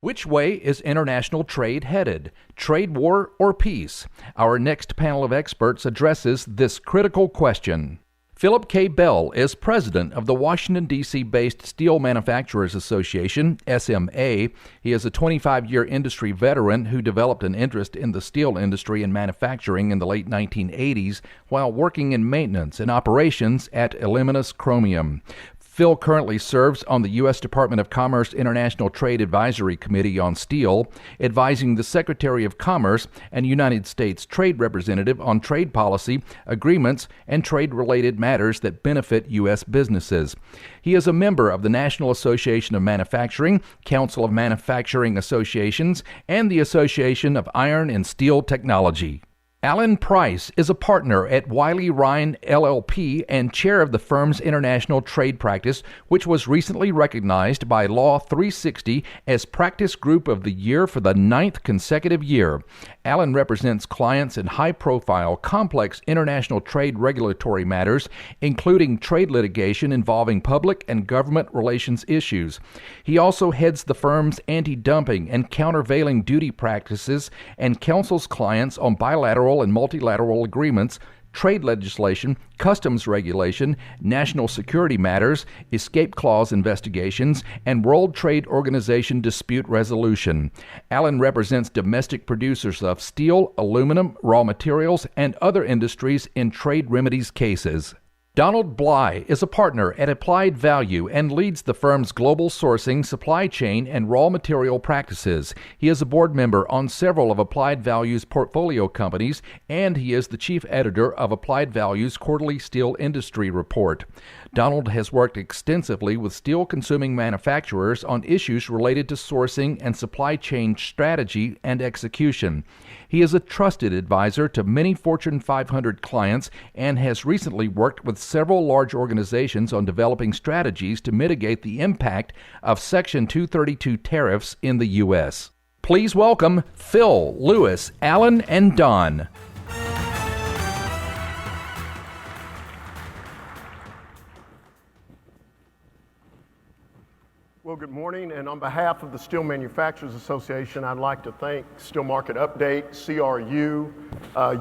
Which way is international trade headed? Trade war or peace? Our next panel of experts addresses this critical question. Philip K. Bell is president of the Washington, D.C. based Steel Manufacturers Association, SMA. He is a 25-year industry veteran who developed an interest in the steel industry and manufacturing in the late 1980s while working in maintenance and operations at Illuminous Chromium. Phil currently serves on the U.S. Department of Commerce International Trade Advisory Committee on Steel, advising the Secretary of Commerce and United States Trade Representative on trade policy, agreements, and trade-related matters that benefit U.S. businesses. He is a member of the National Association of Manufacturing, Council of Manufacturing Associations, and the Association of Iron and Steel Technology. Alan Price is a partner at Wiley Ryan LLP and chair of the firm's international trade practice, which was recently recognized by Law 360 as Practice Group of the Year for the 9th consecutive year. Alan represents clients in high-profile, complex international trade regulatory matters, including trade litigation involving public and government relations issues. He also heads the firm's anti-dumping and countervailing duty practices and counsels clients on bilateral and multilateral agreements, trade legislation, customs regulation, national security matters, escape clause investigations, and World Trade Organization dispute resolution. Alan represents domestic producers of steel, aluminum, raw materials, and other industries in trade remedies cases. Donald Bly is a partner at Applied Value and leads the firm's global sourcing, supply chain, and raw material practices. He is a board member on several of Applied Value's portfolio companies, and he is the chief editor of Applied Value's quarterly steel industry report. Donald has worked extensively with steel-consuming manufacturers on issues related to sourcing and supply chain strategy and execution. He is a trusted advisor to many Fortune 500 clients and has recently worked with several large organizations on developing strategies to mitigate the impact of Section 232 tariffs in the U.S. Please welcome Phil, Lewis, Alan, and Don. Well, good morning, and on behalf of the Steel Manufacturers Association, I'd like to thank Steel Market Update, CRU,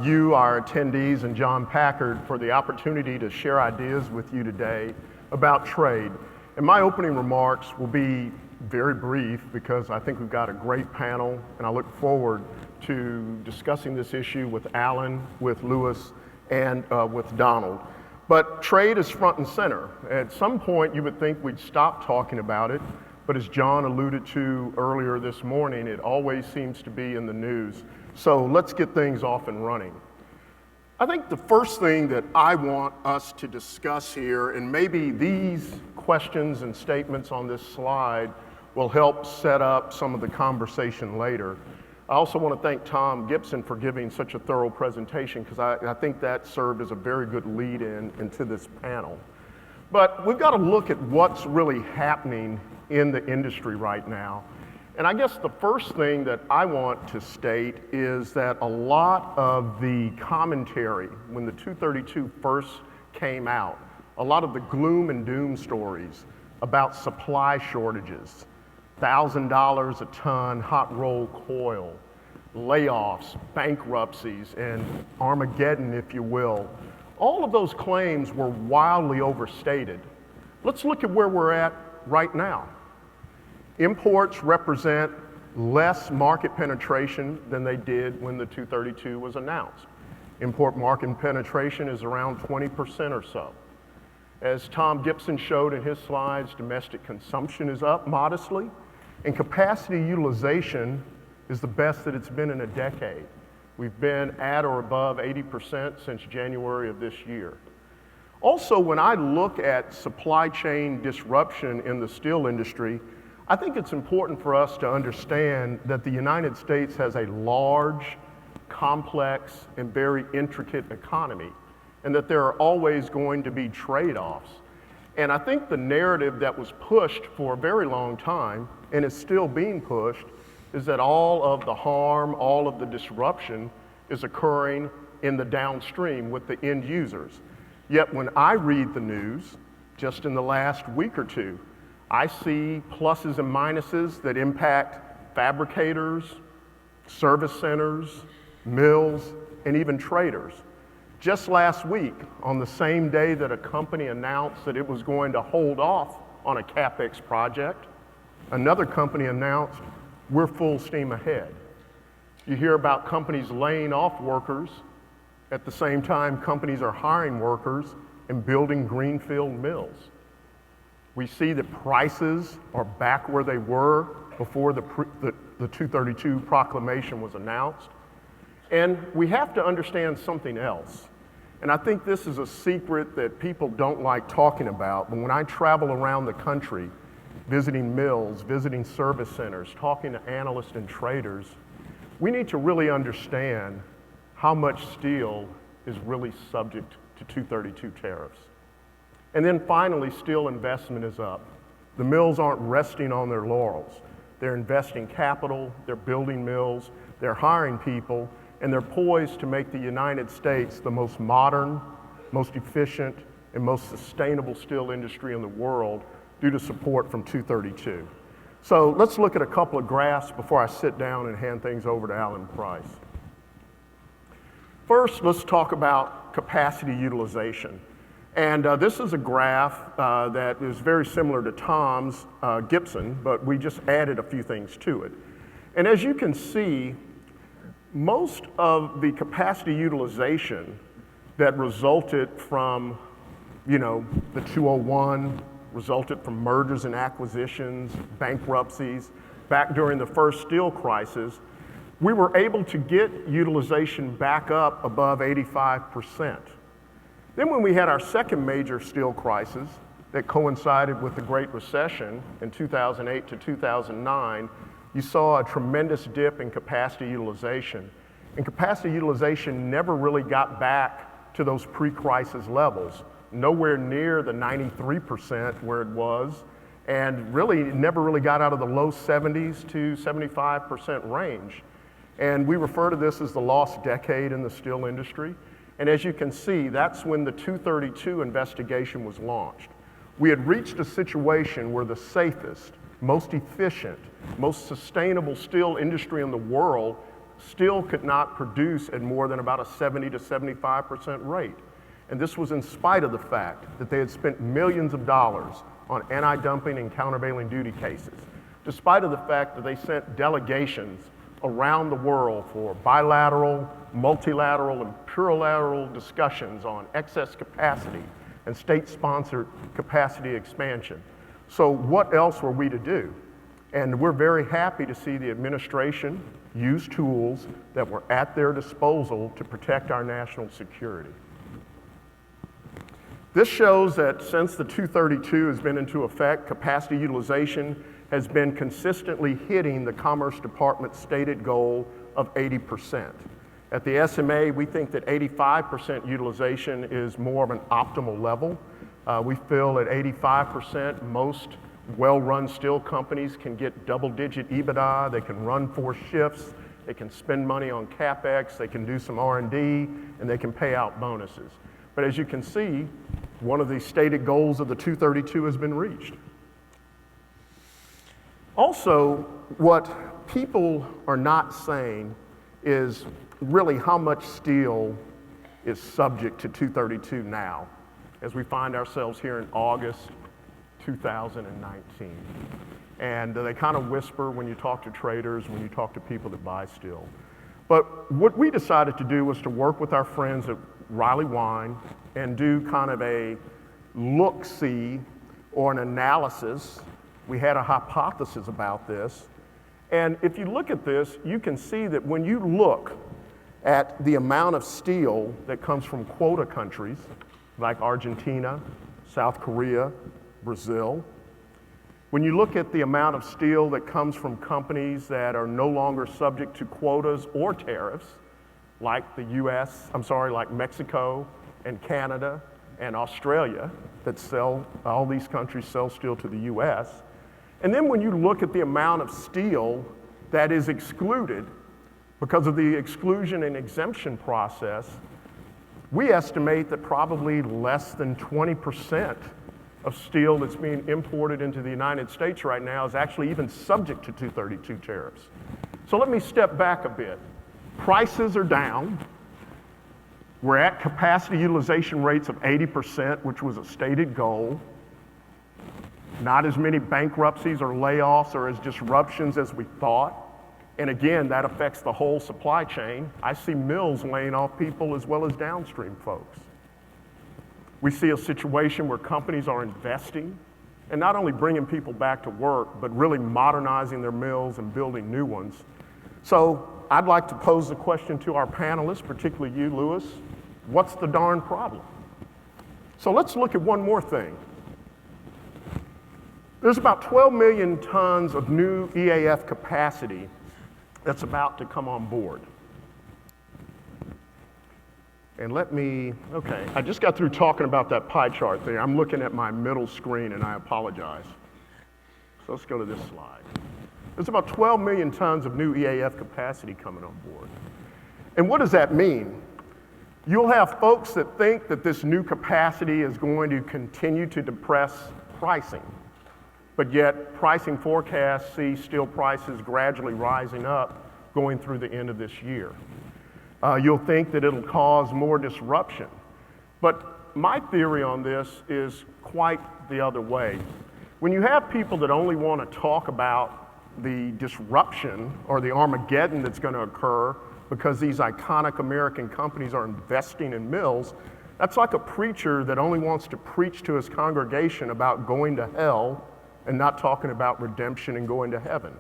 you, our attendees, and John Packard for the opportunity to share ideas with you today about trade. And my opening remarks will be very brief because I think we've got a great panel, and I look forward to discussing this issue with Alan, with Lewis, and with Donald. But trade is front and center. At some point, you would think we'd stop talking about it, but as John alluded to earlier this morning, it always seems to be in the news. So let's get things off and running. I think the first thing that I want us to discuss here, and maybe these questions and statements on this slide will help set up some of the conversation later. I also want to thank Tom Gibson for giving such a thorough presentation because I think that served as a very good lead-in into this panel. But we've got to look at what's really happening in the industry right now. And I guess the first thing that I want to state is that a lot of the commentary when the 232 first came out, a lot of the gloom and doom stories about supply shortages, $1,000 a ton hot rolled coil, layoffs, bankruptcies, and Armageddon, if you will. All of those claims were wildly overstated. Let's look at where we're at right now. Imports represent less market penetration than they did when the 232 was announced. Import market penetration is around 20% or so. As Tom Gibson showed in his slides, domestic consumption is up modestly, and capacity utilization is the best that it's been in a decade. We've been at or above 80% since January of this year. Also, when I look at supply chain disruption in the steel industry, I think it's important for us to understand that the United States has a large, complex, and very intricate economy, and that there are always going to be trade-offs. And I think the narrative that was pushed for a very long time, and is still being pushed, is that all of the harm, all of the disruption is occurring in the downstream with the end users. Yet when I read the news, just in the last week or two, I see pluses and minuses that impact fabricators, service centers, mills, and even traders. Just last week, on the same day that a company announced that it was going to hold off on a CapEx project, another company announced, we're full steam ahead. You hear about companies laying off workers. At the same time, companies are hiring workers and building greenfield mills. We see that prices are back where they were before the 232 proclamation was announced. And we have to understand something else. And I think this is a secret that people don't like talking about. But when I travel around the country, visiting mills, visiting service centers, talking to analysts and traders, we need to really understand how much steel is really subject to 232 tariffs. And then finally, steel investment is up. The mills aren't resting on their laurels. They're investing capital, they're building mills, they're hiring people, and they're poised to make the United States the most modern, most efficient, and most sustainable steel industry in the world due to support from 232. So let's look at a couple of graphs before I sit down and hand things over to Alan Price. First, let's talk about capacity utilization. And this is a graph that is very similar to Tom's Gibson, but we just added a few things to it. And as you can see, most of the capacity utilization that resulted from, the 201, resulted from mergers and acquisitions, bankruptcies, back during the first steel crisis, we were able to get utilization back up above 85%. Then when we had our second major steel crisis that coincided with the Great Recession in 2008 to 2009, you saw a tremendous dip in capacity utilization. And capacity utilization never really got back to those pre-crisis levels, nowhere near the 93% where it was, and really never really got out of the low 70s to 75% range. And we refer to this as the lost decade in the steel industry. And as you can see, that's when the 232 investigation was launched. We had reached a situation where the safest, most efficient, most sustainable steel industry in the world still could not produce at more than about a 70 to 75% rate. And this was in spite of the fact that they had spent millions of dollars on anti-dumping and countervailing duty cases, despite of the fact that they sent delegations around the world for bilateral, multilateral, and plurilateral discussions on excess capacity and state-sponsored capacity expansion. So what else were we to do? And we're very happy to see the administration use tools that were at their disposal to protect our national security. This shows that since the 232 has been into effect, capacity utilization has been consistently hitting the Commerce Department's stated goal of 80%. At the SMA, we think that 85% utilization is more of an optimal level. We feel at 85%, most well-run steel companies can get double-digit EBITDA, they can run 4 shifts, they can spend money on CapEx, they can do some R&D, and they can pay out bonuses. But as you can see, one of the stated goals of the 232 has been reached. Also, what people are not saying is really how much steel is subject to 232 now, as we find ourselves here in August 2019. And they kind of whisper when you talk to traders, when you talk to people that buy steel. But what we decided to do was to work with our friends at Riley Wine and do kind of a look-see or an analysis. We had a hypothesis about this. And if you look at this, you can see that when you look at the amount of steel that comes from quota countries like Argentina, South Korea, Brazil, when you look at the amount of steel that comes from companies that are no longer subject to quotas or tariffs, like like Mexico and Canada and Australia, all these countries sell steel to the US. And then when you look at the amount of steel that is excluded because of the exclusion and exemption process, we estimate that probably less than 20% of steel that's being imported into the United States right now is actually even subject to 232 tariffs. So let me step back a bit. Prices are down. We're at capacity utilization rates of 80%, which was a stated goal. Not as many bankruptcies or layoffs or as disruptions as we thought. And again, that affects the whole supply chain. I see mills laying off people as well as downstream folks. We see a situation where companies are investing and not only bringing people back to work, but really modernizing their mills and building new ones. So I'd like to pose the question to our panelists, particularly you, Louis. What's the darn problem? So let's look at one more thing. There's about 12 million tons of new EAF capacity that's about to come on board. And okay, I just got through talking about that pie chart there. I'm looking at my middle screen and I apologize. So let's go to this slide. There's about 12 million tons of new EAF capacity coming on board. And what does that mean? You'll have folks that think that this new capacity is going to continue to depress pricing, but yet pricing forecasts see steel prices gradually rising up going through the end of this year. You'll think that it'll cause more disruption. But my theory on this is quite the other way. When you have people that only want to talk about the disruption or the Armageddon that's going to occur because these iconic American companies are investing in mills, that's like a preacher that only wants to preach to his congregation about going to hell and not talking about redemption and going to heaven.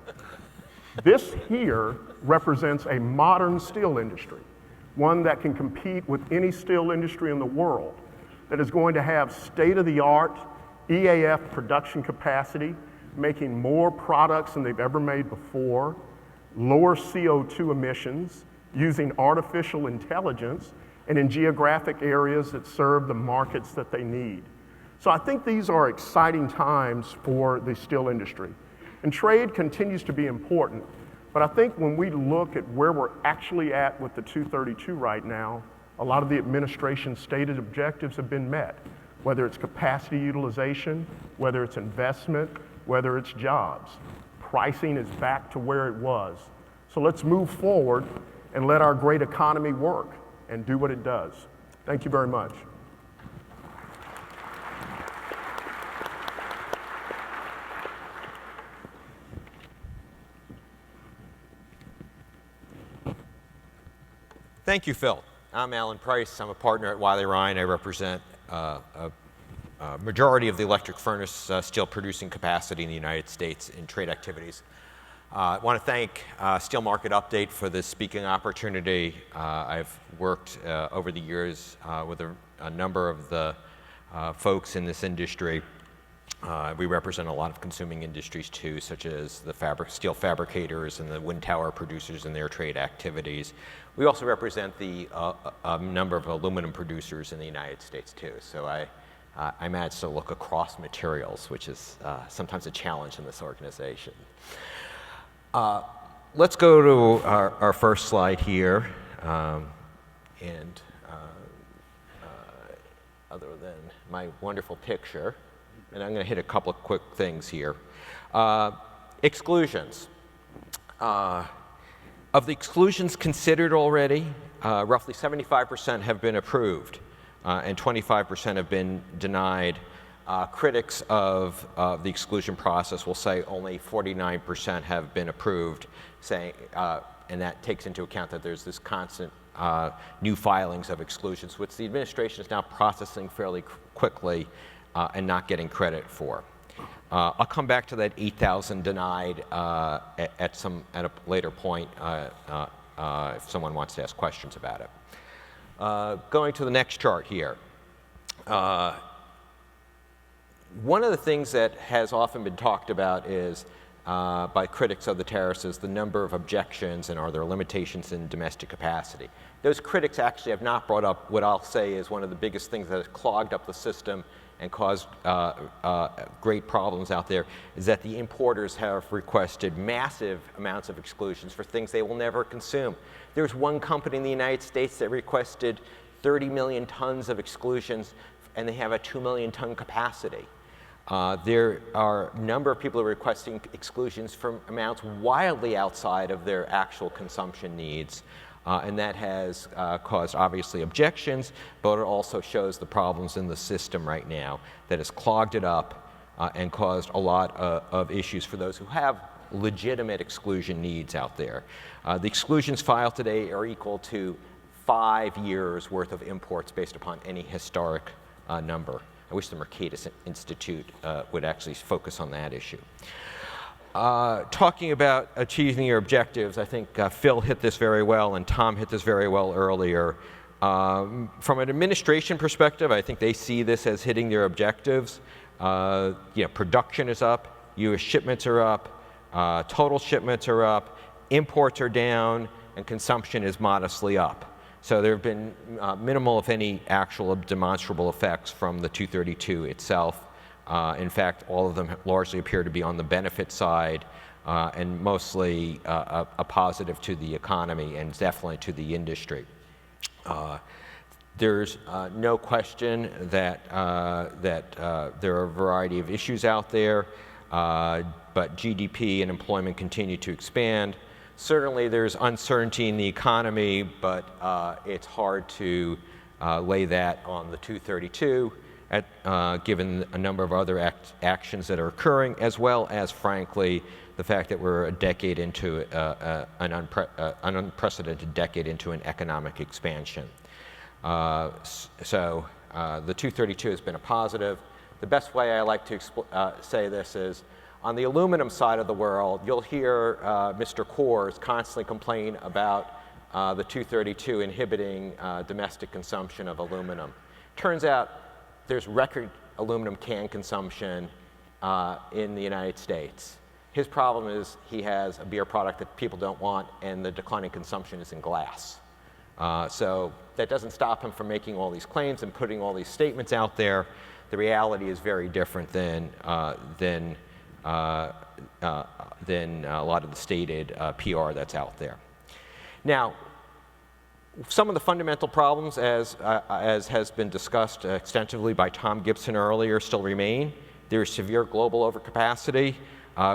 This here represents a modern steel industry, one that can compete with any steel industry in the world, that is going to have state-of-the-art EAF production capacity, making more products than they've ever made before, lower CO2 emissions, using artificial intelligence, and in geographic areas that serve the markets that they need. So I think these are exciting times for the steel industry. And trade continues to be important, but I think when we look at where we're actually at with the 232 right now, a lot of the administration's stated objectives have been met, whether it's capacity utilization, whether it's investment, whether it's jobs. Pricing is back to where it was. So let's move forward and let our great economy work and do what it does. Thank you very much. Thank you, Phil. I'm Alan Price. I'm a partner at Wiley Ryan. I represent a majority of the electric furnace steel producing capacity in the United States in trade activities. I want to thank Steel Market Update for this speaking opportunity. I've worked over the years with a number of the folks in this industry. We represent a lot of consuming industries too, such as the steel fabricators and the wind tower producers and their trade activities. We also represent a number of aluminum producers in the United States too. So I managed to look across materials, which is sometimes a challenge in this organization. Let's go to our first slide here. Other than my wonderful picture, and I'm going to hit a couple of quick things here. Exclusions. Of the exclusions considered already, roughly 75% have been approved, and 25% have been denied. Critics of the exclusion process will say only 49% have been approved, saying, and that takes into account that there's this constant new filings of exclusions, which the administration is now processing fairly quickly and not getting credit for. I'll come back to that 8,000 denied at a later point if someone wants to ask questions about it. Going to the next chart here. One of the things that has often been talked about is by critics of the tariffs is the number of objections and are there limitations in domestic capacity. Those critics actually have not brought up what I'll say is one of the biggest things that has clogged up the system and caused great problems out there, is that the importers have requested massive amounts of exclusions for things they will never consume. There's one company in the United States that requested 30 million tons of exclusions, and they have a 2 million ton capacity. There are a number of people who are requesting exclusions from amounts wildly outside of their actual consumption needs. And that has caused, obviously, objections, but it also shows the problems in the system right now that has clogged it up and caused a lot of issues for those who have legitimate exclusion needs out there. The exclusions filed today are equal to 5 years' worth of imports based upon any historic number. I wish the Mercatus Institute would actually focus on that issue. Talking about achieving your objectives, I think Phil hit this very well and Tom hit this very well earlier. From an administration perspective, I think they see this as hitting their objectives. Production is up, U.S. shipments are up, total shipments are up, imports are down, and consumption is modestly up. So there have been minimal, if any, actual demonstrable effects from the 232 itself. In fact, all of them largely appear to be on the benefit side and mostly a positive to the economy and definitely to the industry. There's no question that, there are a variety of issues out there, but GDP and employment continue to expand. Certainly there's uncertainty in the economy, but it's hard to lay that on the 232. Given a number of other actions that are occurring, as well as, frankly, the fact that we're a decade into an unprecedented decade into an economic expansion. So the 232 has been a positive. The best way I like to say this is, on the aluminum side of the world, you'll hear Mr. Coors constantly complain about the 232 inhibiting domestic consumption of aluminum. Turns out there's record aluminum can consumption in the United States. His problem is he has a beer product that people don't want, and the declining consumption is in glass. So that doesn't stop him from making all these claims and putting all these statements out there. The reality is very different than a lot of the stated PR that's out there. Now, some of the fundamental problems, as has been discussed extensively by Tom Gibson earlier, still remain. There is severe global overcapacity.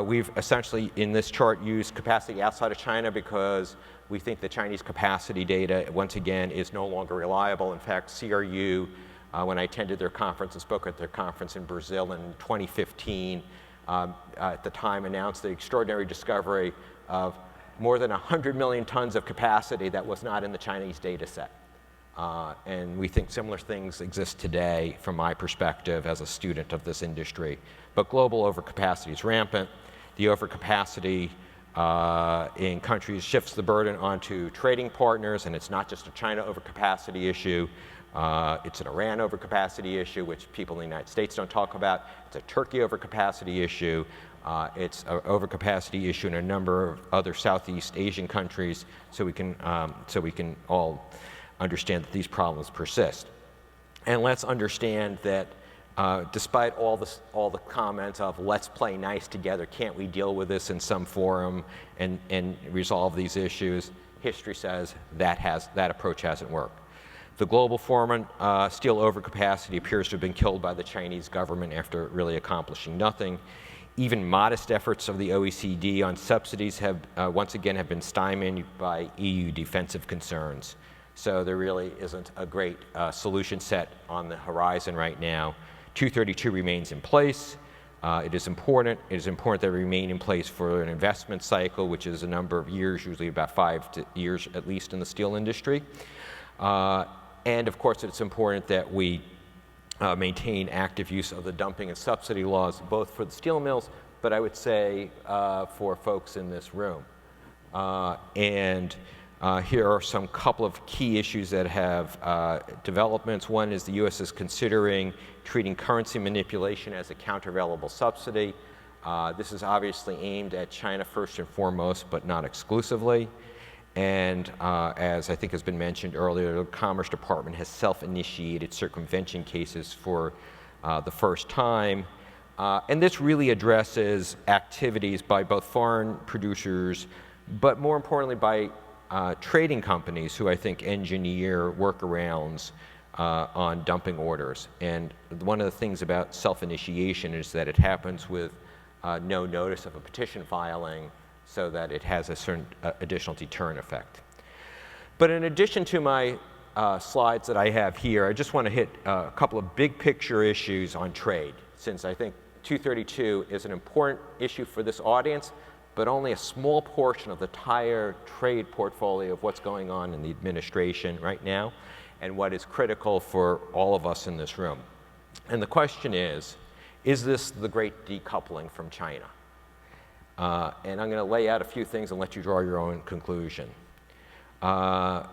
We've essentially, in this chart, used capacity outside of China because we think the Chinese capacity data, once again, is no longer reliable. In fact, CRU, when I attended their conference and spoke at their conference in Brazil in 2015, at the time announced the extraordinary discovery of more than 100 million tons of capacity that was not in the Chinese data set. And we think similar things exist today from my perspective as a student of this industry. But global overcapacity is rampant. The overcapacity in countries shifts the burden onto trading partners, and it's not just a China overcapacity issue. It's an Iran overcapacity issue, which people in the United States don't talk about. It's a Turkey overcapacity issue. It's an overcapacity issue in a number of other Southeast Asian countries, so we can all understand that these problems persist. And let's understand that despite all the comments of let's play nice together, can't we deal with this in some forum and resolve these issues, history says that approach hasn't worked. The global foreman steel overcapacity appears to have been killed by the Chinese government after really accomplishing nothing. Even modest efforts of the OECD on subsidies have once again been stymied by EU defensive concerns. So there really isn't a great solution set on the horizon right now. 232 remains in place. It is important that it remain in place for an investment cycle, which is a number of years, usually about 5 years at least in the steel industry. And of course, it's important that we maintain active use of the dumping and subsidy laws, both for the steel mills, but I would say for folks in this room. Here are some couple of key issues that have developments. One is the U.S. is considering treating currency manipulation as a countervailable subsidy. This is obviously aimed at China first and foremost, but not exclusively. And as I think has been mentioned earlier, the Commerce Department has self-initiated circumvention cases for the first time. And this really addresses activities by both foreign producers, but more importantly by trading companies who I think engineer workarounds on dumping orders. And one of the things about self-initiation is that it happens with no notice of a petition filing, so that it has a certain additional deterrent effect. But in addition to my slides that I have here, I just want to hit a couple of big picture issues on trade, since I think 232 is an important issue for this audience, but only a small portion of the entire trade portfolio of what's going on in the administration right now, and what is critical for all of us in this room. And the question is this the great decoupling from China? And I'm going to lay out a few things and let you draw your own conclusion. And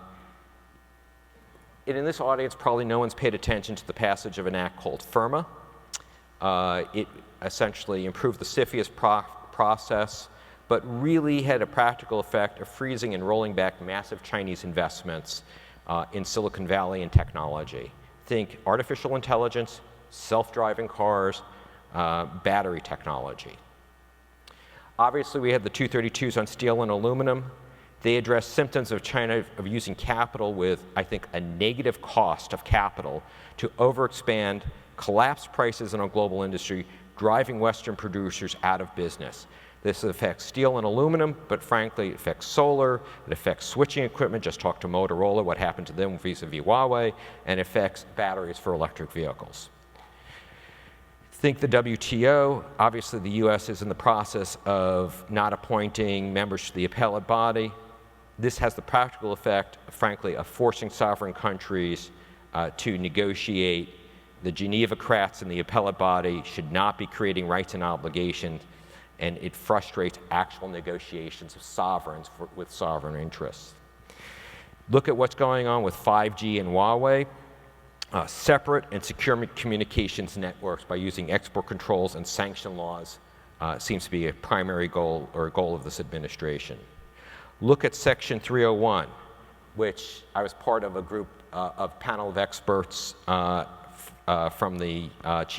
in this audience, probably no one's paid attention to the passage of an act called FIRMA. It essentially improved the CFIUS process, but really had a practical effect of freezing and rolling back massive Chinese investments in Silicon Valley and technology. Think artificial intelligence, self-driving cars, battery technology. Obviously, we had the 232s on steel and aluminum. They address symptoms of China of using capital with, I think, a negative cost of capital to overexpand, collapse prices in a global industry, driving Western producers out of business. This affects steel and aluminum, but frankly, it affects solar, it affects switching equipment, just talk to Motorola, what happened to them vis-a-vis Huawei, and it affects batteries for electric vehicles. Think the WTO. Obviously, the US is in the process of not appointing members to the appellate body. This has the practical effect, frankly, of forcing sovereign countries to negotiate. The Geneva-crats in the appellate body should not be creating rights and obligations, and it frustrates actual negotiations of sovereigns with sovereign interests. Look at what's going on with 5G and Huawei. Separate and secure communications networks by using export controls and sanction laws seems to be a primary goal or a goal of this administration. Look at Section 301, which I was part of a group of panel of experts from the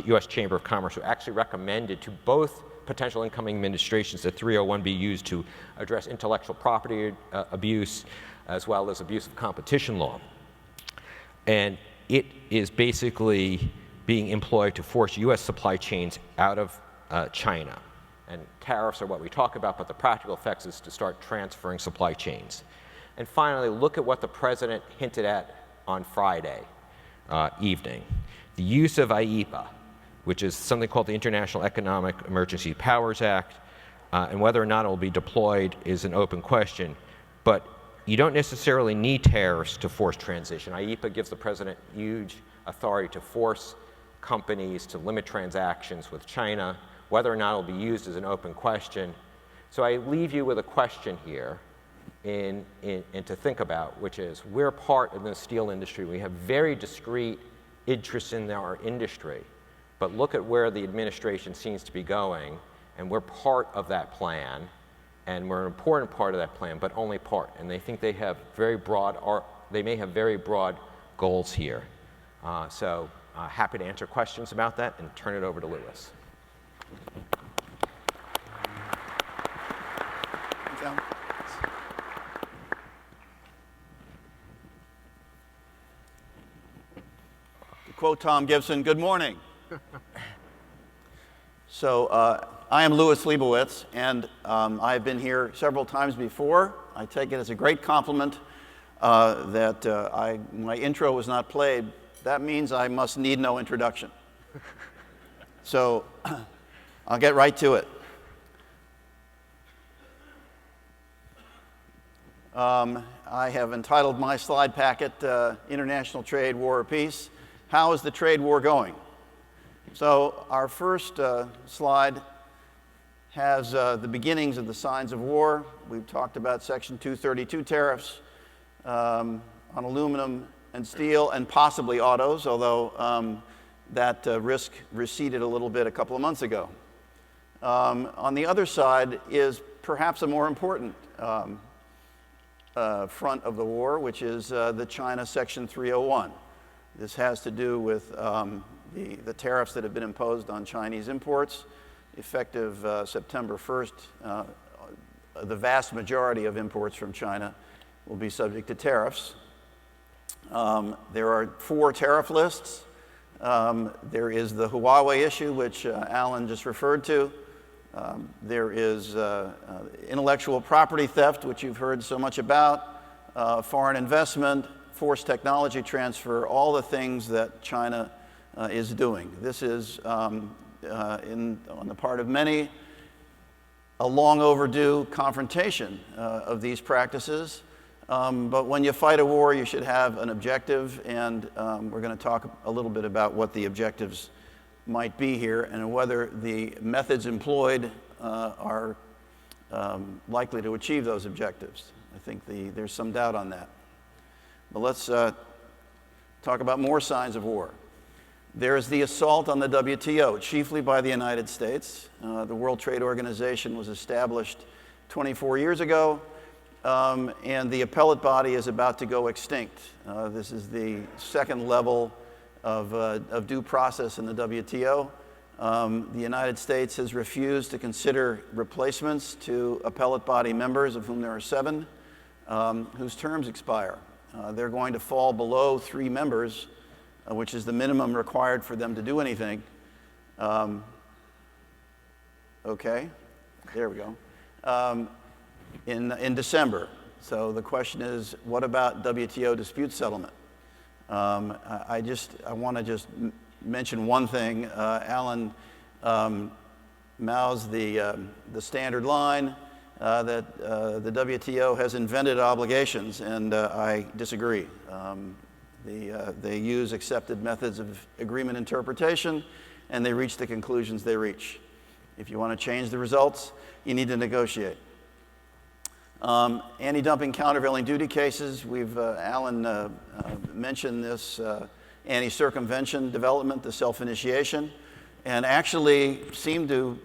US Chamber of Commerce who actually recommended to both potential incoming administrations that 301 be used to address intellectual property abuse as well as abuse of competition law. And it is basically being employed to force US supply chains out of China. And tariffs are what we talk about, but the practical effects is to start transferring supply chains. And finally, look at what the president hinted at on Friday evening. The use of IEEPA, which is something called the International Economic Emergency Powers Act, and whether or not it will be deployed is an open question. But you don't necessarily need tariffs to force transition. IEEPA gives the president huge authority to force companies to limit transactions with China. Whether or not it will be used is an open question. So I leave you with a question here and to think about, which is we're part of the steel industry. We have very discrete interests in our industry. But look at where the administration seems to be going, and we're part of that plan. And we're an important part of that plan, but only part. And they think they have very broad, or they may have very broad goals here. So happy to answer questions about that and turn it over to Louis. To quote Tom Gibson, good morning. So I am Louis Leibowitz, and I've been here several times before. I take it as a great compliment that my intro was not played. That means I must need no introduction. So I'll get right to it. I have entitled my slide packet, International Trade, War or Peace. How is the trade war going? So our first slide has the beginnings of the signs of war. We've talked about Section 232 tariffs on aluminum and steel and possibly autos, although that risk receded a little bit a couple of months ago. On the other side is perhaps a more important front of the war, which is the China Section 301. This has to do with the tariffs that have been imposed on Chinese imports. Effective September 1st, the vast majority of imports from China will be subject to tariffs. There are 4 tariff lists. There is the Huawei issue, which Alan just referred to. There is intellectual property theft, which you've heard so much about, foreign investment, forced technology transfer, all the things that China is doing. This is, on the part of many, a long overdue confrontation of these practices. But when you fight a war, you should have an objective, and we're going to talk a little bit about what the objectives might be here and whether the methods employed are likely to achieve those objectives. I think there's some doubt on that. But let's talk about more signs of war. There is the assault on the WTO, chiefly by the United States. The World Trade Organization was established 24 years ago, and the appellate body is about to go extinct. This is the second level of due process in the WTO. The United States has refused to consider replacements to appellate body members, of whom there are 7, whose terms expire. They're going to fall below 3 members, which is the minimum required for them to do anything. Okay, there we go. In December. So the question is, what about WTO dispute settlement? I want to just mention one thing. Alan mouths the standard line that the WTO has invented obligations, and I disagree. They use accepted methods of agreement interpretation, and they reach the conclusions they reach. If you want to change the results, you need to negotiate. Anti-dumping countervailing duty cases, Alan mentioned this anti-circumvention development, the self-initiation, and actually seemed to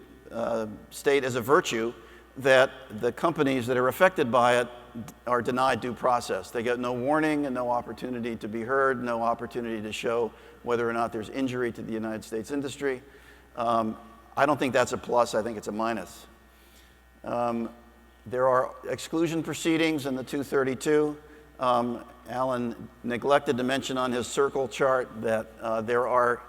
state as a virtue that the companies that are affected by it are denied due process. They get no warning and no opportunity to be heard, no opportunity to show whether or not there's injury to the United States industry. I don't think that's a plus, I think it's a minus. There are exclusion proceedings in the 232. Alan neglected to mention on his circle chart that there are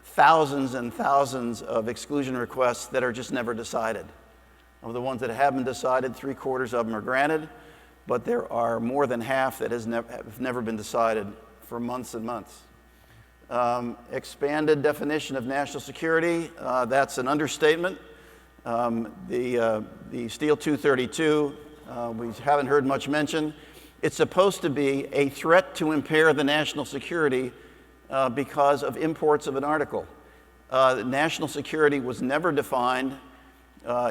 thousands and thousands of exclusion requests that are just never decided. Of the ones that have been decided, 3/4 of them are granted, but there are more than half that have never been decided for months and months. Expanded definition of national security, that's an understatement. The Steel 232, we haven't heard much mention. It's supposed to be a threat to impair the national security because of imports of an article. National security was never defined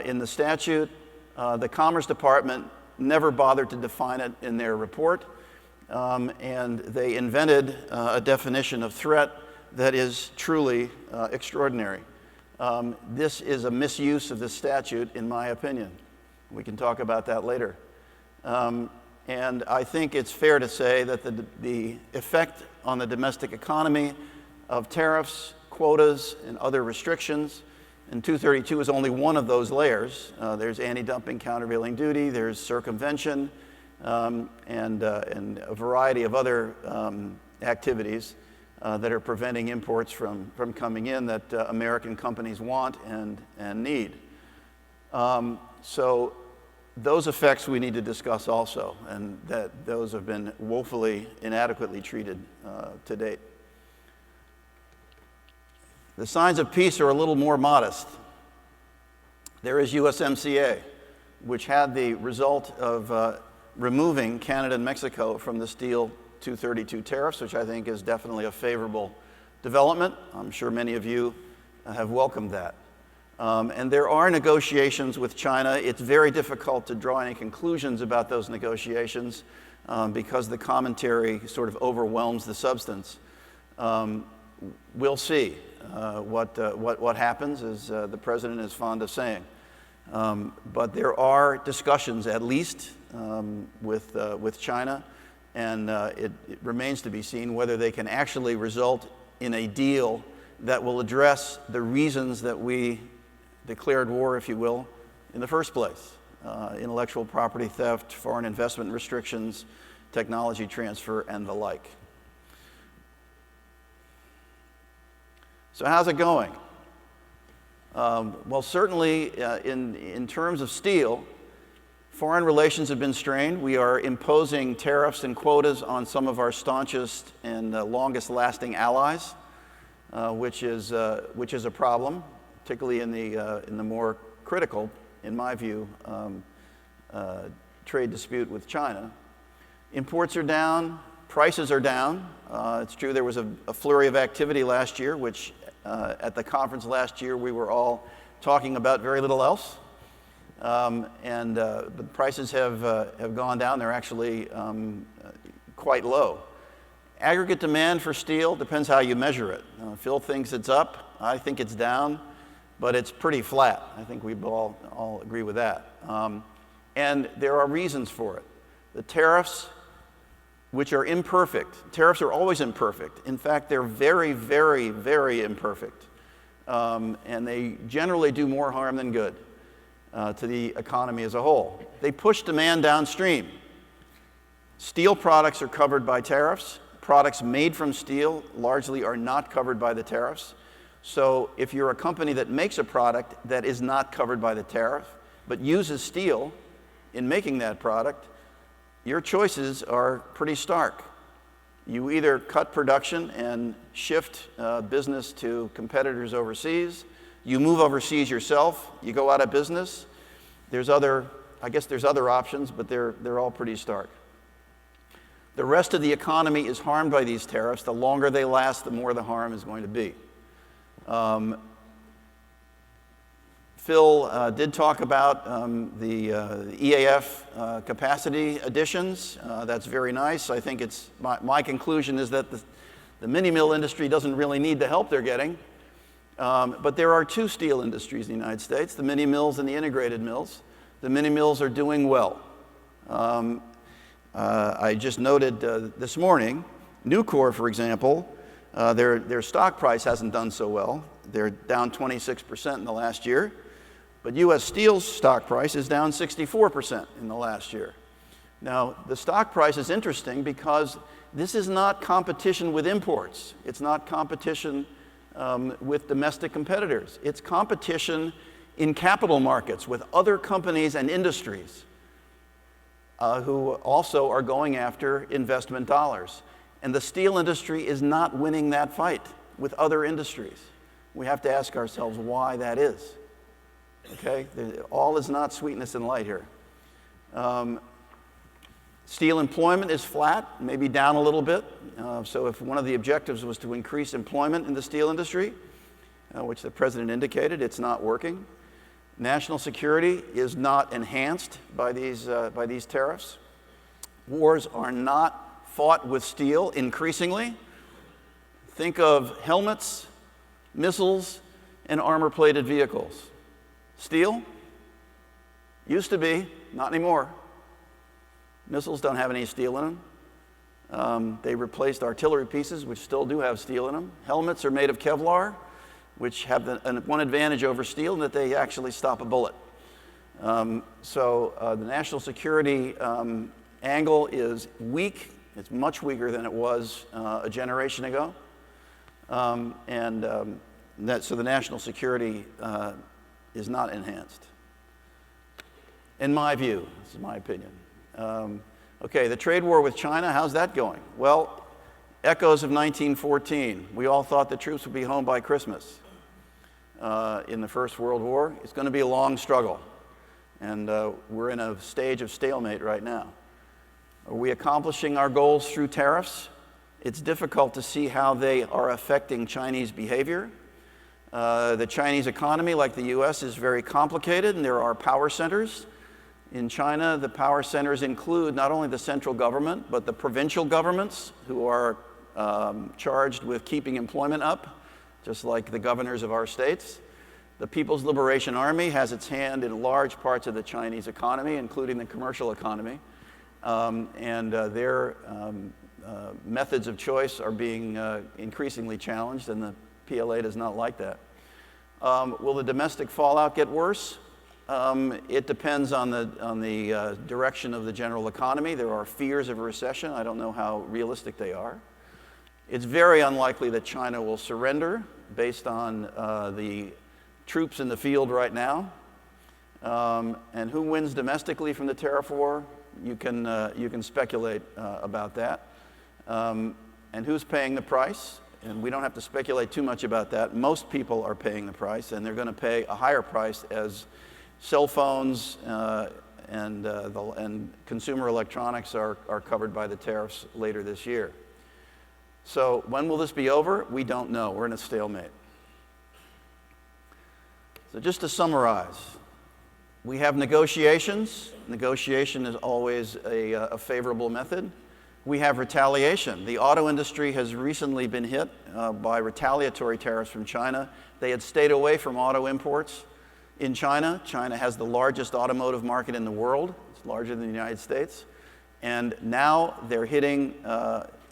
in the statute. The Commerce Department never bothered to define it in their report, and they invented a definition of threat that is truly extraordinary. This is a misuse of the statute, in my opinion. We can talk about that later. And I think it's fair to say that the effect on the domestic economy of tariffs, quotas, and other restrictions, and 232 is only one of those layers. There's anti-dumping countervailing duty, there's circumvention, and a variety of other activities that are preventing imports from coming in that American companies want and need. So those effects we need to discuss also, and that those have been woefully inadequately treated to date. The signs of peace are a little more modest. There is USMCA, which had the result of removing Canada and Mexico from the Steel 232 tariffs, which I think is definitely a favorable development. I'm sure many of you have welcomed that. And there are negotiations with China. It's very difficult to draw any conclusions about those negotiations because the commentary sort of overwhelms the substance. We'll see what happens, as the president is fond of saying. But there are discussions, at least, with China, and it remains to be seen whether they can actually result in a deal that will address the reasons that we declared war, if you will, in the first place. Intellectual property theft, foreign investment restrictions, technology transfer, and the like. So how's it going? Well, certainly in terms of steel, foreign relations have been strained. We are imposing tariffs and quotas on some of our staunchest and longest lasting allies, which is a problem, particularly in the more critical, in my view, trade dispute with China. Imports are down, prices are down. It's true there was a flurry of activity last year, which at the conference last year we were all talking about very little else. The prices have gone down. They're actually quite low. Aggregate demand for steel depends how you measure it. Phil thinks it's up. I think it's down, but it's pretty flat. I think we all agree with that. And there are reasons for it. The tariffs, which are imperfect. Tariffs are always imperfect. In fact, they're very, very, very imperfect. And they generally do more harm than good to the economy as a whole. They push demand downstream. Steel products are covered by tariffs. Products made from steel largely are not covered by the tariffs. So if you're a company that makes a product that is not covered by the tariff, but uses steel in making that product, your choices are pretty stark. You either cut production and shift business to competitors overseas, you move overseas yourself, you go out of business. I guess there's other options, but they're all pretty stark. The rest of the economy is harmed by these tariffs. The longer they last, the more the harm is going to be. Phil did talk about the EAF capacity additions. That's very nice. I think my conclusion is that the mini mill industry doesn't really need the help they're getting. But there are two steel industries in the United States, the mini mills and the integrated mills. The mini mills are doing well. I just noted this morning, Nucor, for example, their stock price hasn't done so well. They're down 26% in the last year. But U.S. Steel's stock price is down 64% in the last year. Now, the stock price is interesting because this is not competition with imports. It's not competition with domestic competitors. It's competition in capital markets with other companies and industries who also are going after investment dollars. And the steel industry is not winning that fight with other industries. We have to ask ourselves why that is. Okay? All is not sweetness and light here. Steel employment is flat, maybe down a little bit. So if one of the objectives was to increase employment in the steel industry, which the president indicated, it's not working. National security is not enhanced by these tariffs. Wars are not fought with steel increasingly. Think of helmets, missiles, and armor-plated vehicles. Steel? Used to be, not anymore. Missiles don't have any steel in them. They replaced artillery pieces, which still do have steel in them. Helmets are made of Kevlar, which have one advantage over steel, in that they actually stop a bullet. So the national security angle is weak. It's much weaker than it was a generation ago. So the national security is not enhanced. In my view, this is my opinion. Okay, the trade war with China, how's that going? Well, echoes of 1914. We all thought the troops would be home by Christmas in the First World War. It's going to be a long struggle, and we're in a stage of stalemate right now. Are we accomplishing our goals through tariffs? It's difficult to see how they are affecting Chinese behavior. The Chinese economy, like the US, is very complicated, and there are power centers. In China, the power centers include not only the central government, but the provincial governments, who are charged with keeping employment up, just like the governors of our states. The People's Liberation Army has its hand in large parts of the Chinese economy, including the commercial economy. Their methods of choice are being increasingly challenged, and the PLA does not like that. Will the domestic fallout get worse? It depends on the direction of the general economy. There are fears of a recession. I don't know how realistic they are. It's very unlikely that China will surrender. based on the troops in the field right now. And who wins domestically from the tariff war? You can speculate about that. And who's paying the price? And we don't have to speculate too much about that. Most people are paying the price, and they're going to pay a higher price as cell phones and consumer electronics are covered by the tariffs later this year. So when will this be over? We don't know. We're in a stalemate. So just to summarize, we have negotiations. Negotiation is always a favorable method. We have retaliation. The auto industry has recently been hit by retaliatory tariffs from China. They had stayed away from auto imports in China. China has the largest automotive market in the world. It's larger than the United States. And now they're hitting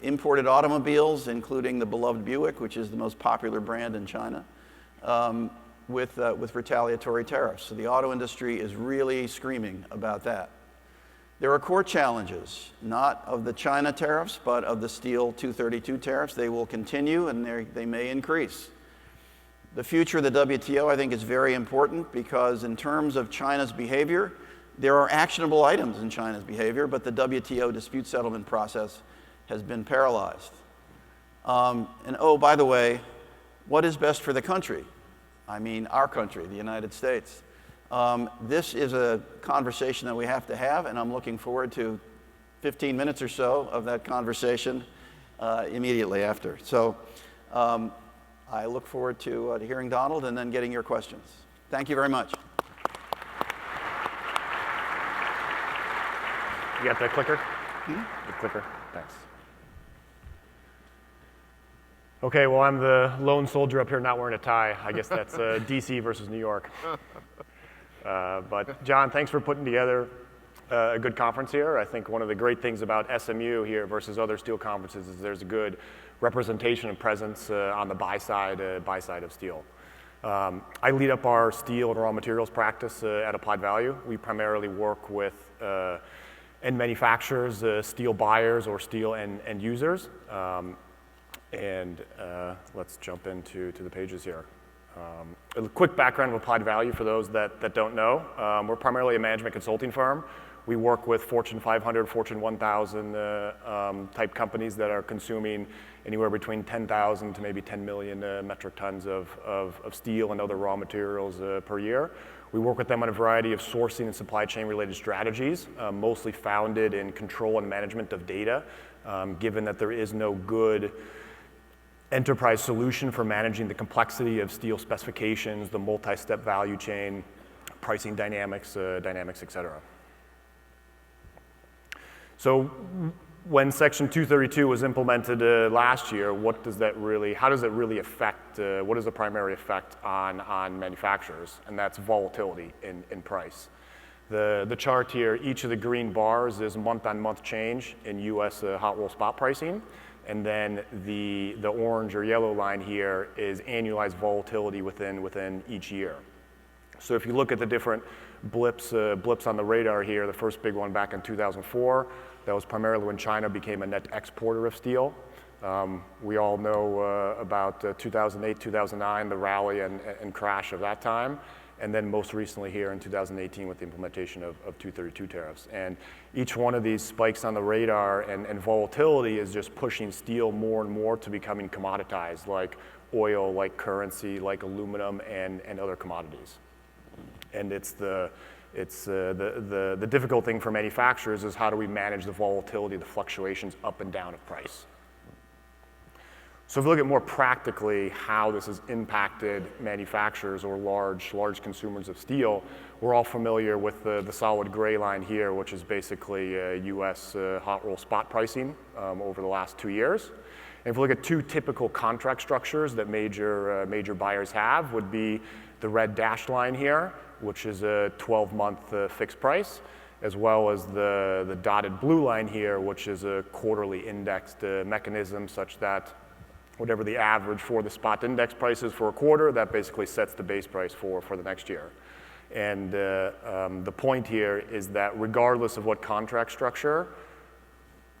imported automobiles, including the beloved Buick, which is the most popular brand in China, with retaliatory tariffs. So the auto industry is really screaming about that. There are court challenges, not of the China tariffs, but of the Steel 232 tariffs. They will continue, and they may increase. The future of the WTO, I think, is very important because in terms of China's behavior, there are actionable items in China's behavior, but the WTO dispute settlement process has been paralyzed. And oh, by the way, what is best for the country? I mean, our country, the United States. This is a conversation that we have to have, and I'm looking forward to 15 minutes or so of that conversation immediately after. So I look forward to hearing Donald and then getting your questions. Thank you very much. You got the clicker? The clicker, thanks. Okay, well, I'm the lone soldier up here not wearing a tie. I guess that's DC versus New York. But John, thanks for putting together a good conference here. I think one of the great things about SMU here versus other steel conferences is there's a good representation and presence on the buy side of steel. I lead up our steel and raw materials practice at Applied Value. We primarily work with end manufacturers, steel buyers, or steel end users. Let's jump into the pages here. A quick background of Applied Value for those that don't know. We're primarily a management consulting firm. We work with Fortune 500, Fortune 1000 type companies that are consuming anywhere between 10,000 to maybe 10 million metric tons of steel and other raw materials per year. We work with them on a variety of sourcing and supply chain related strategies, mostly founded in control and management of data, given that there is no good enterprise solution for managing the complexity of steel specifications, the multi-step value chain, pricing dynamics, et cetera. So when Section 232 was implemented last year, how does it really affect, what is the primary effect on manufacturers? And that's volatility in price. The chart here, each of the green bars is month-on-month change in US hot roll spot pricing. And then the orange or yellow line here is annualized volatility within each year. So if you look at the different blips on the radar here, the first big one back in 2004, that was primarily when China became a net exporter of steel. We all know about 2008, 2009, the rally and crash of that time. And then most recently here in 2018 with the implementation of 232 tariffs. And each one of these spikes on the radar and volatility is just pushing steel more and more to becoming commoditized, like oil, like currency, like aluminum, and other commodities. And the difficult thing for manufacturers is how do we manage the volatility, the fluctuations up and down of price. So if we look at more practically how this has impacted manufacturers or large consumers of steel, we're all familiar with the solid gray line here, which is basically US hot roll spot pricing over the last 2 years. And if we look at two typical contract structures that major buyers have, would be the red dashed line here, which is a 12-month fixed price, as well as the dotted blue line here, which is a quarterly indexed mechanism such that whatever the average for the spot index price is for a quarter, that basically sets the base price for the next year. And the point here is that regardless of what contract structure,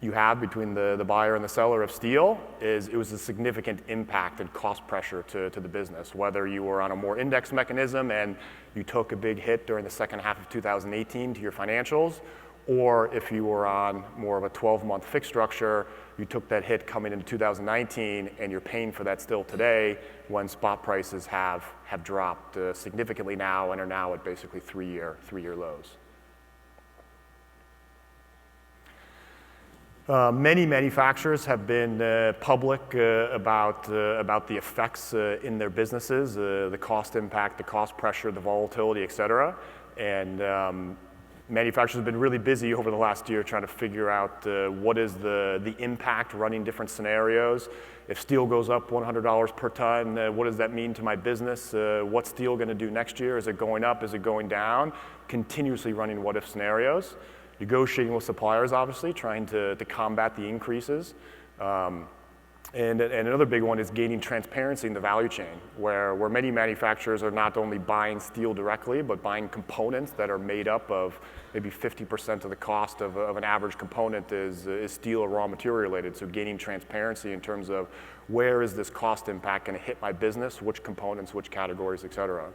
you have between the buyer and the seller of steel is it was a significant impact and cost pressure to the business. Whether you were on a more index mechanism and you took a big hit during the second half of 2018 to your financials, or if you were on more of a 12-month fixed structure, you took that hit coming into 2019 and you're paying for that still today when spot prices have dropped significantly now and are now at basically three-year lows. Many manufacturers have been public about the effects in their businesses, the cost impact, the cost pressure, the volatility, et cetera. And manufacturers have been really busy over the last year trying to figure out what is the impact running different scenarios. If steel goes up $100 per ton, what does that mean to my business? What's steel going to do next year? Is it going up? Is it going down? Continuously running what-if scenarios. Negotiating with suppliers, obviously, trying to combat the increases. And another big one is gaining transparency in the value chain, where many manufacturers are not only buying steel directly, but buying components that are made up of maybe 50% of the cost of an average component is steel or raw material related. So gaining transparency in terms of where is this cost impact going to hit my business, which components, which categories, et cetera.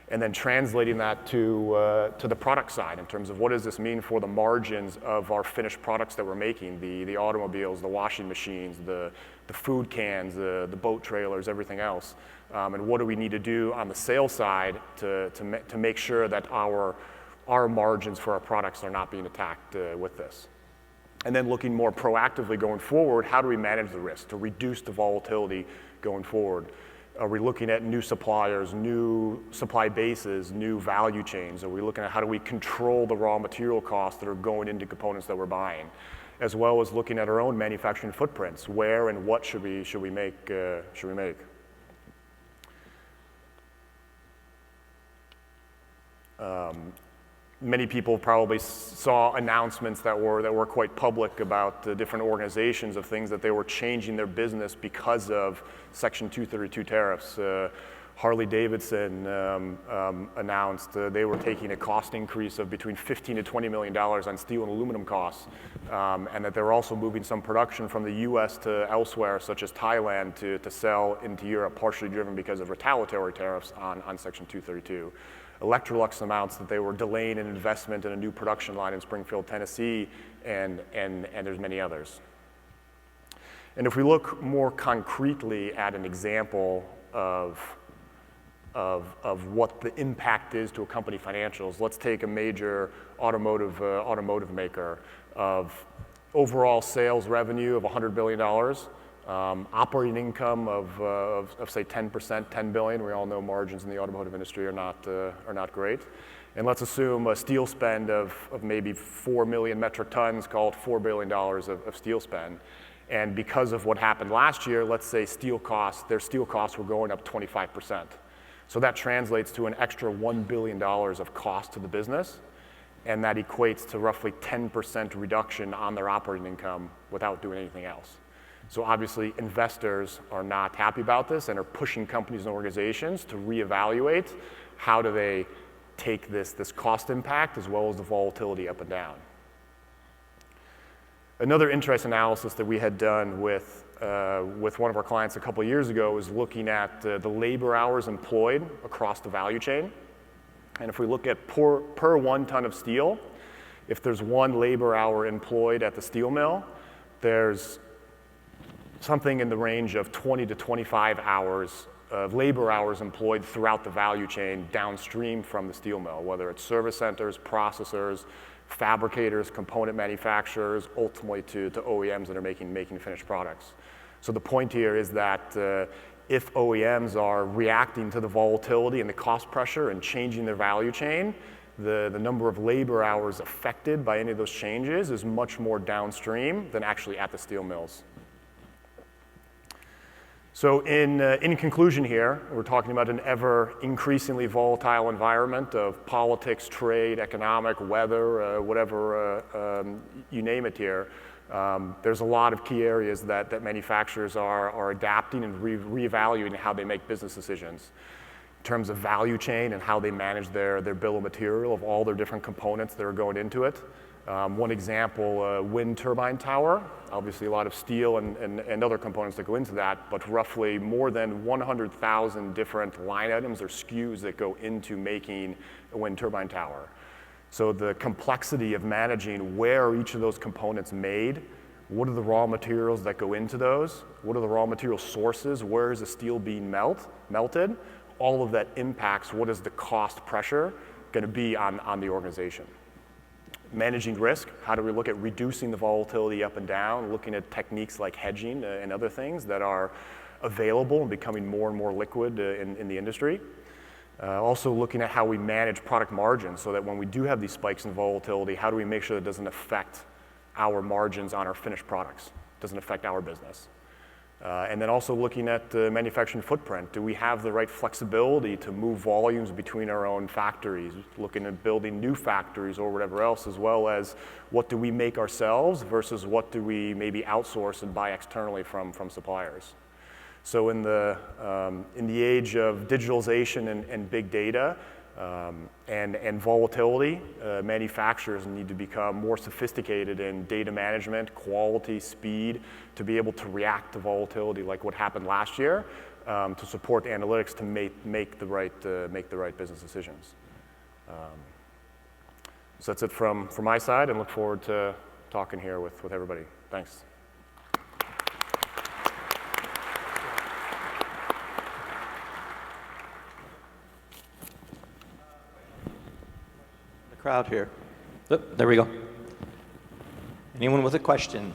And then translating that to the product side in terms of what does this mean for the margins of our finished products that we're making, the automobiles, the washing machines, the food cans, the boat trailers, everything else. And what do we need to do on the sales side to make sure that our margins for our products are not being attacked with this. And then looking more proactively going forward, how do we manage the risk to reduce the volatility going forward? Are we looking at new suppliers, new supply bases, new value chains? Are we looking at how do we control the raw material costs that are going into components that we're buying? As well as looking at our own manufacturing footprints. Where and what should we make? Many people probably saw announcements that were quite public about different organizations of things that they were changing their business because of Section 232 tariffs. Harley-Davidson announced they were taking a cost increase of between $15 to $20 million on steel and aluminum costs, and that they were also moving some production from the U.S. to elsewhere, such as Thailand, to sell into Europe, partially driven because of retaliatory tariffs on Section 232. Electrolux announced that they were delaying an investment in a new production line in Springfield, Tennessee, and there's many others. And if we look more concretely at an example of what the impact is to a company financials, let's take a major automotive maker of overall sales revenue of $100 billion, operating income of say 10%, $10 billion. We all know margins in the automotive industry are not great. And let's assume a steel spend of maybe 4 million metric tons, called $4 billion of steel spend. And because of what happened last year, let's say their steel costs were going up 25%. So that translates to an extra $1 billion of cost to the business, and that equates to roughly 10% reduction on their operating income without doing anything else. So obviously investors are not happy about this and are pushing companies and organizations to reevaluate how do they take this cost impact as well as the volatility up and down. Another interest analysis that we had done with one of our clients a couple of years ago is looking at the labor hours employed across the value chain. And if we look at per 1 ton of steel, if there's 1 labor hour employed at the steel mill, there's something in the range of 20 to 25 hours of labor hours employed throughout the value chain downstream from the steel mill, whether it's service centers, processors, fabricators, component manufacturers, ultimately to OEMs that are making finished products. So the point here is that if OEMs are reacting to the volatility and the cost pressure and changing their value chain, the number of labor hours affected by any of those changes is much more downstream than actually at the steel mills. So in conclusion here, we're talking about an ever increasingly volatile environment of politics, trade, economic, weather, whatever you name it here. There's a lot of key areas that manufacturers are adapting and reevaluating how they make business decisions in terms of value chain and how they manage their bill of material of all their different components that are going into it. One example, wind turbine tower, obviously a lot of steel and other components that go into that, but roughly more than 100,000 different line items or SKUs that go into making a wind turbine tower. So the complexity of managing where are each of those components made, what are the raw materials that go into those, what are the raw material sources, where is the steel being melted, all of that impacts what is the cost pressure going to be on the organization. Managing risk, how do we look at reducing the volatility up and down, looking at techniques like hedging and other things that are available and becoming more and more liquid in the industry. Also looking at how we manage product margins so that when we do have these spikes in volatility, how do we make sure that it doesn't affect our margins on our finished products, doesn't affect our business. And then also looking at the manufacturing footprint. Do we have the right flexibility to move volumes between our own factories, looking at building new factories or whatever else, as well as what do we make ourselves versus what do we maybe outsource and buy externally from suppliers. So in the age of digitalization and big data and volatility, manufacturers need to become more sophisticated in data management, quality, speed, to be able to react to volatility like what happened last year, to support analytics to make the right business decisions. So that's it from my side, and look forward to talking here with everybody. Thanks. Crowd here. Oop, there we go. Anyone with a question?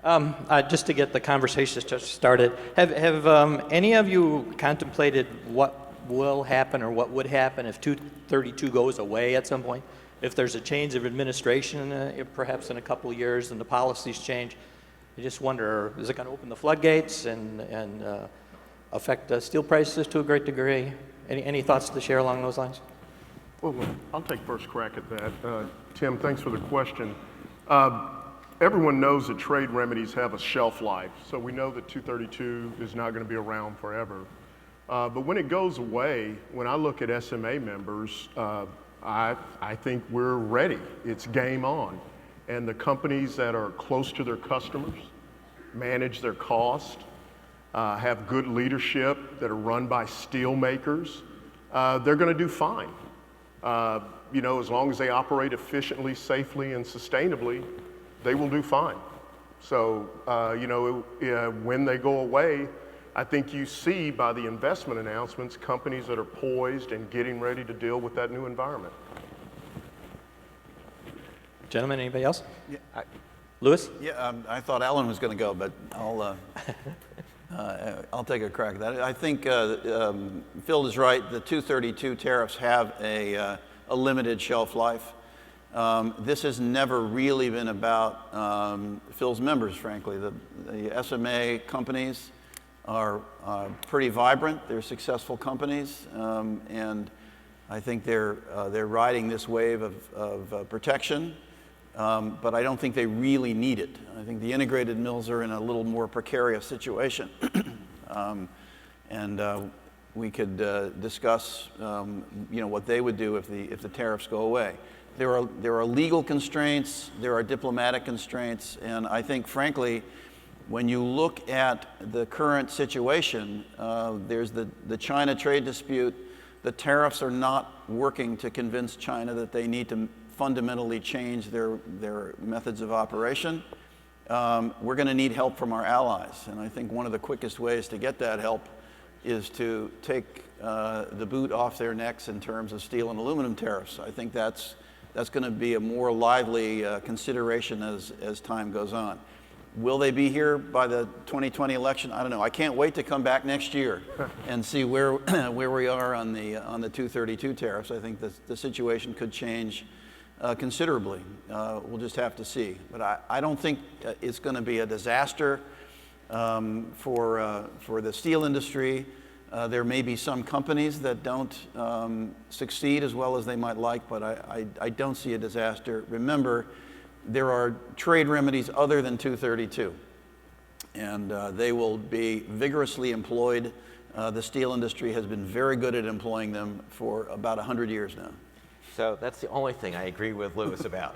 Just to get the conversation started, have any of you contemplated what will happen or what would happen if 232 goes away at some point? If there's a change of administration, perhaps in a couple of years, and the policies change, I just wonder, is it going to open the floodgates and affect steel prices to a great degree? Any thoughts to share along those lines? Well, I'll take first crack at that. Tim, thanks for the question. Everyone knows that trade remedies have a shelf life, so we know that 232 is not going to be around forever. But when it goes away, when I look at SMA members, I think we're ready. It's game on. And the companies that are close to their customers, manage their cost, have good leadership that are run by steel makers, they're going to do fine. You know, as long as they operate efficiently, safely, and sustainably, they will do fine. So, you know, when they go away, I think you see by the investment announcements companies that are poised and getting ready to deal with that new environment. Gentlemen, anybody else? Yeah, Louis? Yeah, I thought Alan was going to go, but I'll take a crack at that. I think Phil is right. The 232 tariffs have a limited shelf life. This has never really been about Phil's members, frankly. The SMA companies are pretty vibrant. They're successful companies, and I think they're riding this wave of protection. But I don't think they really need it. I think the integrated mills are in a little more precarious situation. We could discuss you know, what they would do if the tariffs go away. There are legal constraints, there are diplomatic constraints, and I think, frankly, when you look at the current situation, there's the China trade dispute. The tariffs are not working to convince China that they need to fundamentally change their methods of operation. We're going to need help from our allies, and I think one of the quickest ways to get that help is to take the boot off their necks in terms of steel and aluminum tariffs. I think that's going to be a more lively consideration as time goes on. Will they be here by the 2020 election? I don't know. I can't wait to come back next year and see where we are on the 232 tariffs. I think the situation could change considerably. We'll just have to see. But I don't think it's going to be a disaster for the steel industry. There may be some companies that don't succeed as well as they might like, but I don't see a disaster. Remember, there are trade remedies other than 232, and they will be vigorously employed The steel industry has been very good at employing them for about 100 years now. So that's the only thing I agree with Lewis about.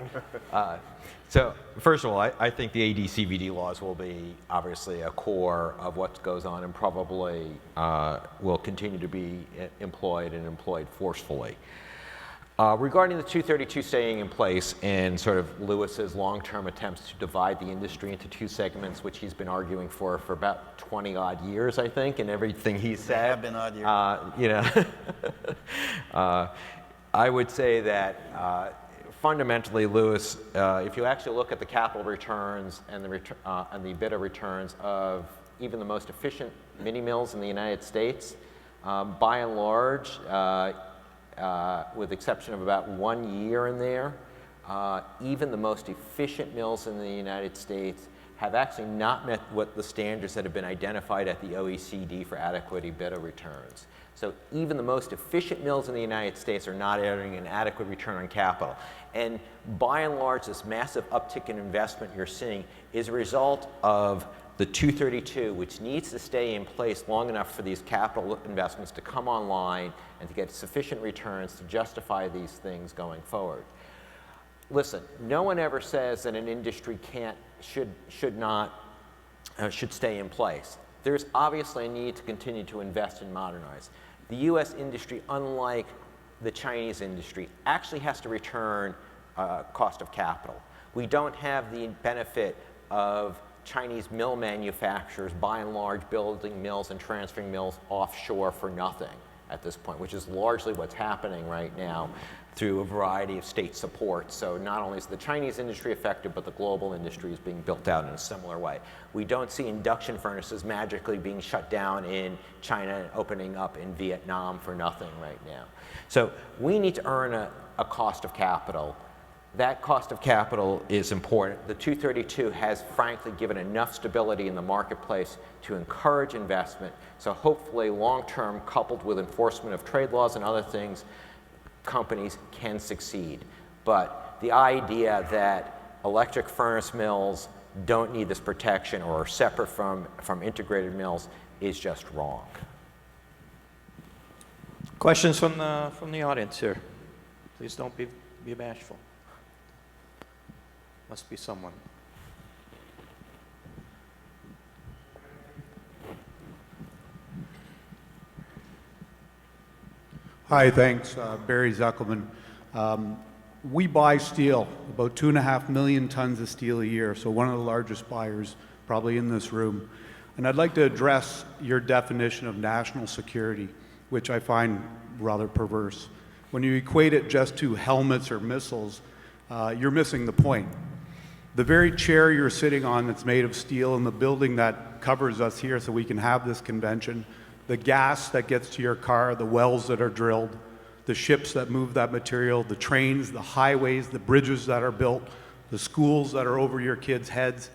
So first of all, I think the AD/CVD laws will be obviously a core of what goes on and probably will continue to be employed and employed forcefully. Regarding the 232 staying in place and sort of Lewis's long-term attempts to divide the industry into two segments, which he's been arguing for about 20 odd years, I think, and everything he said. Have been odd years. You know, I would say that fundamentally, Lewis, if you actually look at the capital returns and the EBITDA returns of even the most efficient mini mills in the United States, by and large, with the exception of about 1 year in there, even the most efficient mills in the United States have actually not met what the standards that have been identified at the OECD for adequate EBITDA returns. So even the most efficient mills in the United States are not earning an adequate return on capital. And by and large, this massive uptick in investment you're seeing is a result of the 232, which needs to stay in place long enough for these capital investments to come online and to get sufficient returns to justify these things going forward. Listen, no one ever says that an industry should stay in place. There's obviously a need to continue to invest and modernize. The U.S. industry, unlike the Chinese industry, actually has to return cost of capital. We don't have the benefit of Chinese mill manufacturers, by and large, building mills and transferring mills offshore for nothing at this point, which is largely what's happening right now through a variety of state support. So not only is the Chinese industry affected, but the global industry is being built out in a similar way. We don't see induction furnaces magically being shut down in China and opening up in Vietnam for nothing right now. So we need to earn a cost of capital. That cost of capital is important. The 232 has frankly given enough stability in the marketplace to encourage investment. So hopefully long-term, coupled with enforcement of trade laws and other things, companies can succeed. But the idea that electric furnace mills don't need this protection or are separate from integrated mills is just wrong. Questions from the audience here? Please don't be bashful. Must be someone. Hi, thanks. Barry Zuckelman. We buy steel, about 2.5 million tons of steel a year, so one of the largest buyers probably in this room. And I'd like to address your definition of national security, which I find rather perverse. When you equate it just to helmets or missiles, you're missing the point. The very chair you're sitting on that's made of steel and the building that covers us here so we can have this convention, the gas that gets to your car, the wells that are drilled, the ships that move that material, the trains, the highways, the bridges that are built, the schools that are over your kids' heads,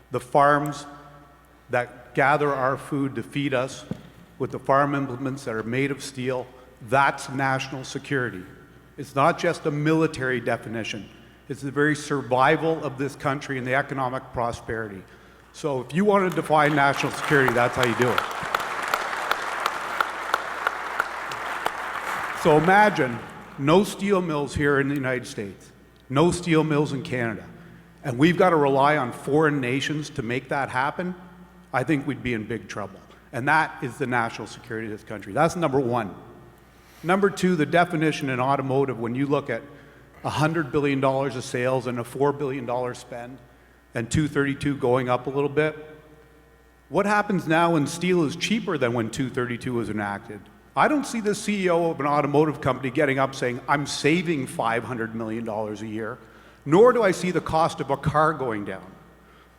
the farms that gather our food to feed us with the farm implements that are made of steel, that's national security. It's not just a military definition. It's the very survival of this country and the economic prosperity. So if you want to define national security, that's how you do it. So imagine no steel mills here in the United States, no steel mills in Canada, and we've got to rely on foreign nations to make that happen. I think we'd be in big trouble. And that is the national security of this country. That's number one. Number two, the definition in automotive, when you look at $100 billion of sales and a $4 billion spend, and 232 going up a little bit. What happens now when steel is cheaper than when 232 was enacted? I don't see the CEO of an automotive company getting up saying, I'm saving $500 million a year, nor do I see the cost of a car going down.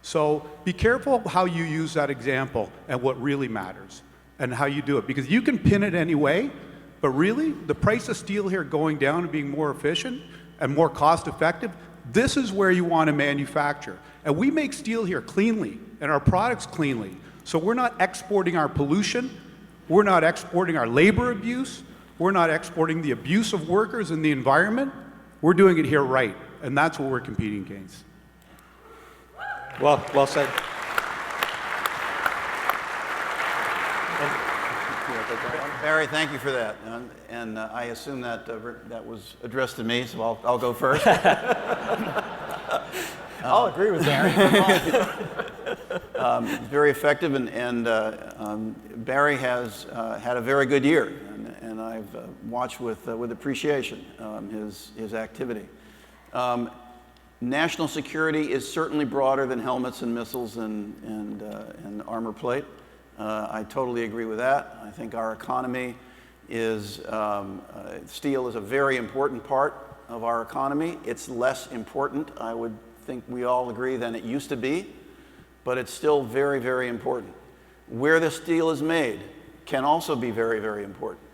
So be careful how you use that example and what really matters and how you do it, because you can pin it any way, but really the price of steel here going down and being more efficient and more cost effective, this is where you want to manufacture. And we make steel here cleanly and our products cleanly. So we're not exporting our pollution, we're not exporting our labor abuse, we're not exporting the abuse of workers in the environment, we're doing it here right. And that's what we're competing against. Well said. Barry, thank you for that. And I assume that that was addressed to me, so I'll go first. I'll agree with Barry. Very effective, and Barry has had a very good year, and I've watched with appreciation his activity. National security is certainly broader than helmets and missiles and armor plate. I totally agree with that. I think our economy is, steel is a very important part of our economy. It's less important, I would think we all agree, than it used to be, but it's still very, very important. Where the steel is made can also be very, very important.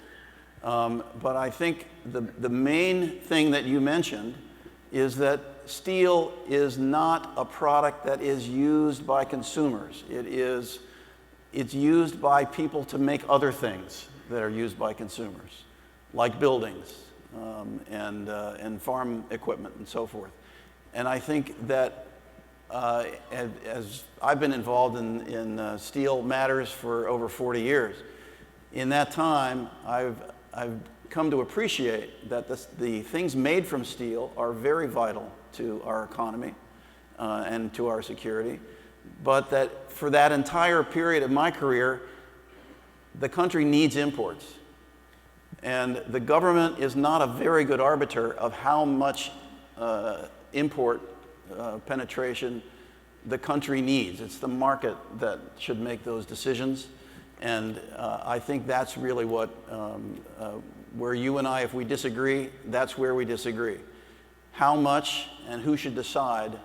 But I think the main thing that you mentioned is that steel is not a product that is used by consumers. It's used by people to make other things that are used by consumers, like buildings and farm equipment and so forth. And I think that as I've been involved in steel matters for over 40 years, in that time I've come to appreciate that the things made from steel are very vital to our economy and to our security, but that for that entire period of my career, the country needs imports. And the government is not a very good arbiter of how much import penetration the country needs. It's the market that should make those decisions. And I think that's really what, where you and I, if we disagree, that's where we disagree. How much and who should decide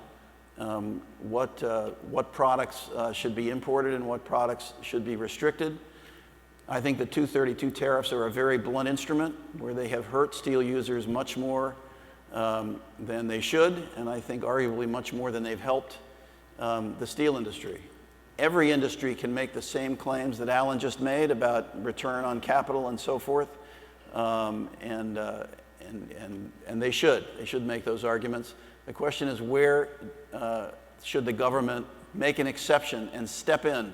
what products should be imported and what products should be restricted. I think the 232 tariffs are a very blunt instrument where they have hurt steel users much more than they should, and I think arguably much more than they've helped the steel industry. Every industry can make the same claims that Alan just made about return on capital and so forth, and they should. They should make those arguments. The question is, where should the government make an exception and step in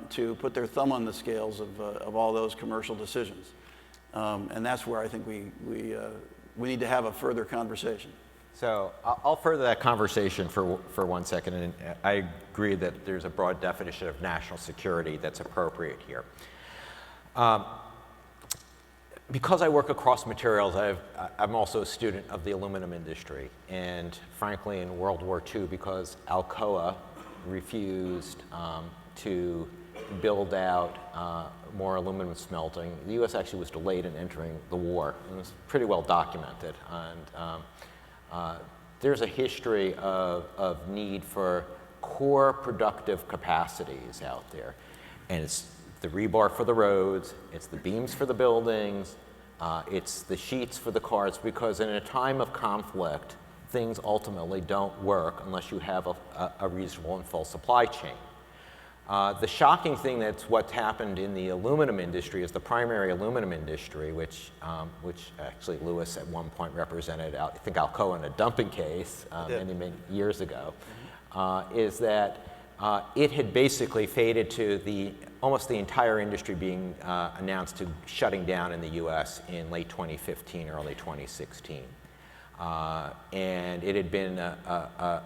to put their thumb on the scales of all those commercial decisions? And that's where I think we need to have a further conversation. So I'll further that conversation for 1 second, and I agree that there's a broad definition of national security that's appropriate here. Because I work across materials, I'm also a student of the aluminum industry, and frankly in World War II, because Alcoa refused to build out more aluminum smelting, the U.S. actually was delayed in entering the war, and it was pretty well documented. And there's a history of need for core productive capacities out there. And it's the rebar for the roads, it's the beams for the buildings, it's the sheets for the cars, because in a time of conflict, things ultimately don't work unless you have a reasonable and full supply chain. The shocking thing that's what's happened in the aluminum industry is the primary aluminum industry, which actually Lewis at one point represented, I think Alcoa in a dumping case many years ago, is that it had basically faded to almost the entire industry being announced to shutting down in the U.S. in late 2015, early 2016. And it had been an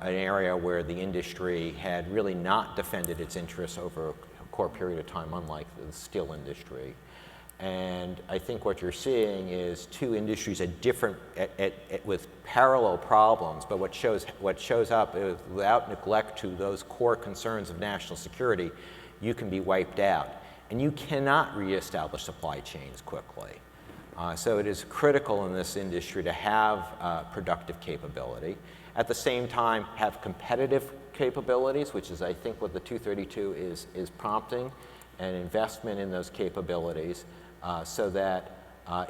area where the industry had really not defended its interests over a core period of time, unlike the steel industry. And I think what you're seeing is two industries with parallel problems, but what shows up is without neglect to those core concerns of national security, you can be wiped out. And you cannot reestablish supply chains quickly. So it is critical in this industry to have productive capability. At the same time, have competitive capabilities, which is, I think, what the 232 is prompting, an investment in those capabilities so that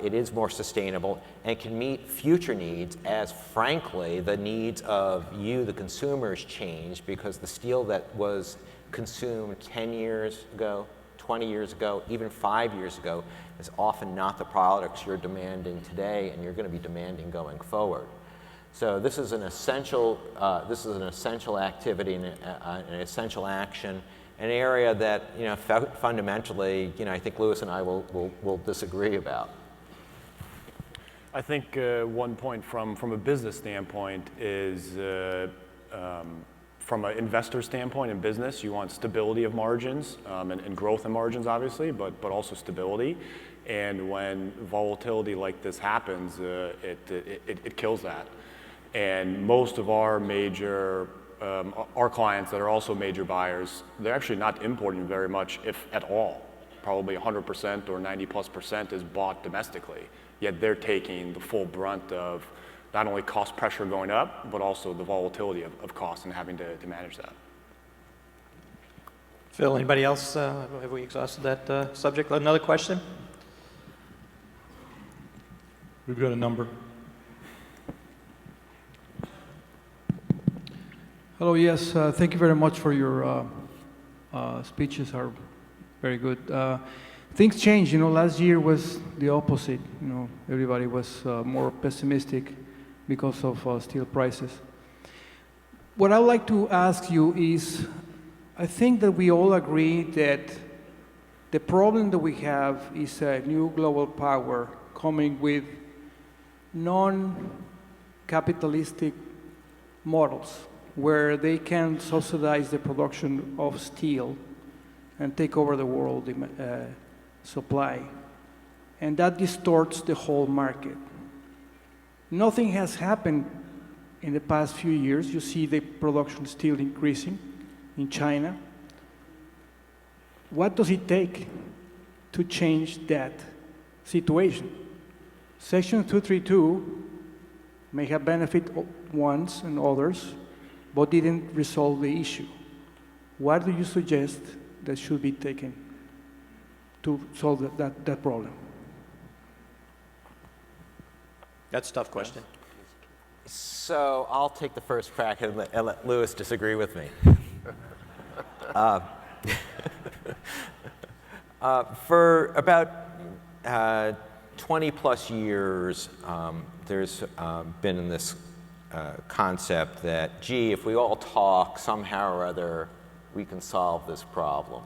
it is more sustainable and can meet future needs as, frankly, the needs of you, the consumers, change, because the steel that was consumed 10 years ago, 20 years ago, even 5 years ago, is often not the products you're demanding today and you're going to be demanding going forward. So this is an essential activity and an essential action, an area that, fundamentally, I think Louis and I will disagree about. I think one point from a business standpoint is from an investor standpoint in business, you want stability of margins and growth in margins, obviously, but also stability. And when volatility like this happens, it kills that. And most of our major, our clients that are also major buyers, they're actually not importing very much, if at all. Probably 100% or 90+% is bought domestically. Yet they're taking the full brunt of not only cost pressure going up, but also the volatility of costs and having to manage that. Phil, anybody else? Have we exhausted that subject? Another question? We've got a number. Hello, yes, thank you very much for your speeches are very good. Things change, last year was the opposite, everybody was more pessimistic because of steel prices. What I'd like to ask you is, I think that we all agree that the problem that we have is a new global power coming with non-capitalistic models where they can subsidize the production of steel and take over the world supply. And that distorts the whole market. Nothing has happened in the past few years. You see the production still increasing in China. What does it take to change that situation? Section 232 may have benefited ones and others, but didn't resolve the issue. What do you suggest that should be taken to solve that problem? That's a tough question. So I'll take the first crack and let Louis disagree with me. For about 20 plus years, there's been this concept that, gee, if we all talk, somehow or other, we can solve this problem.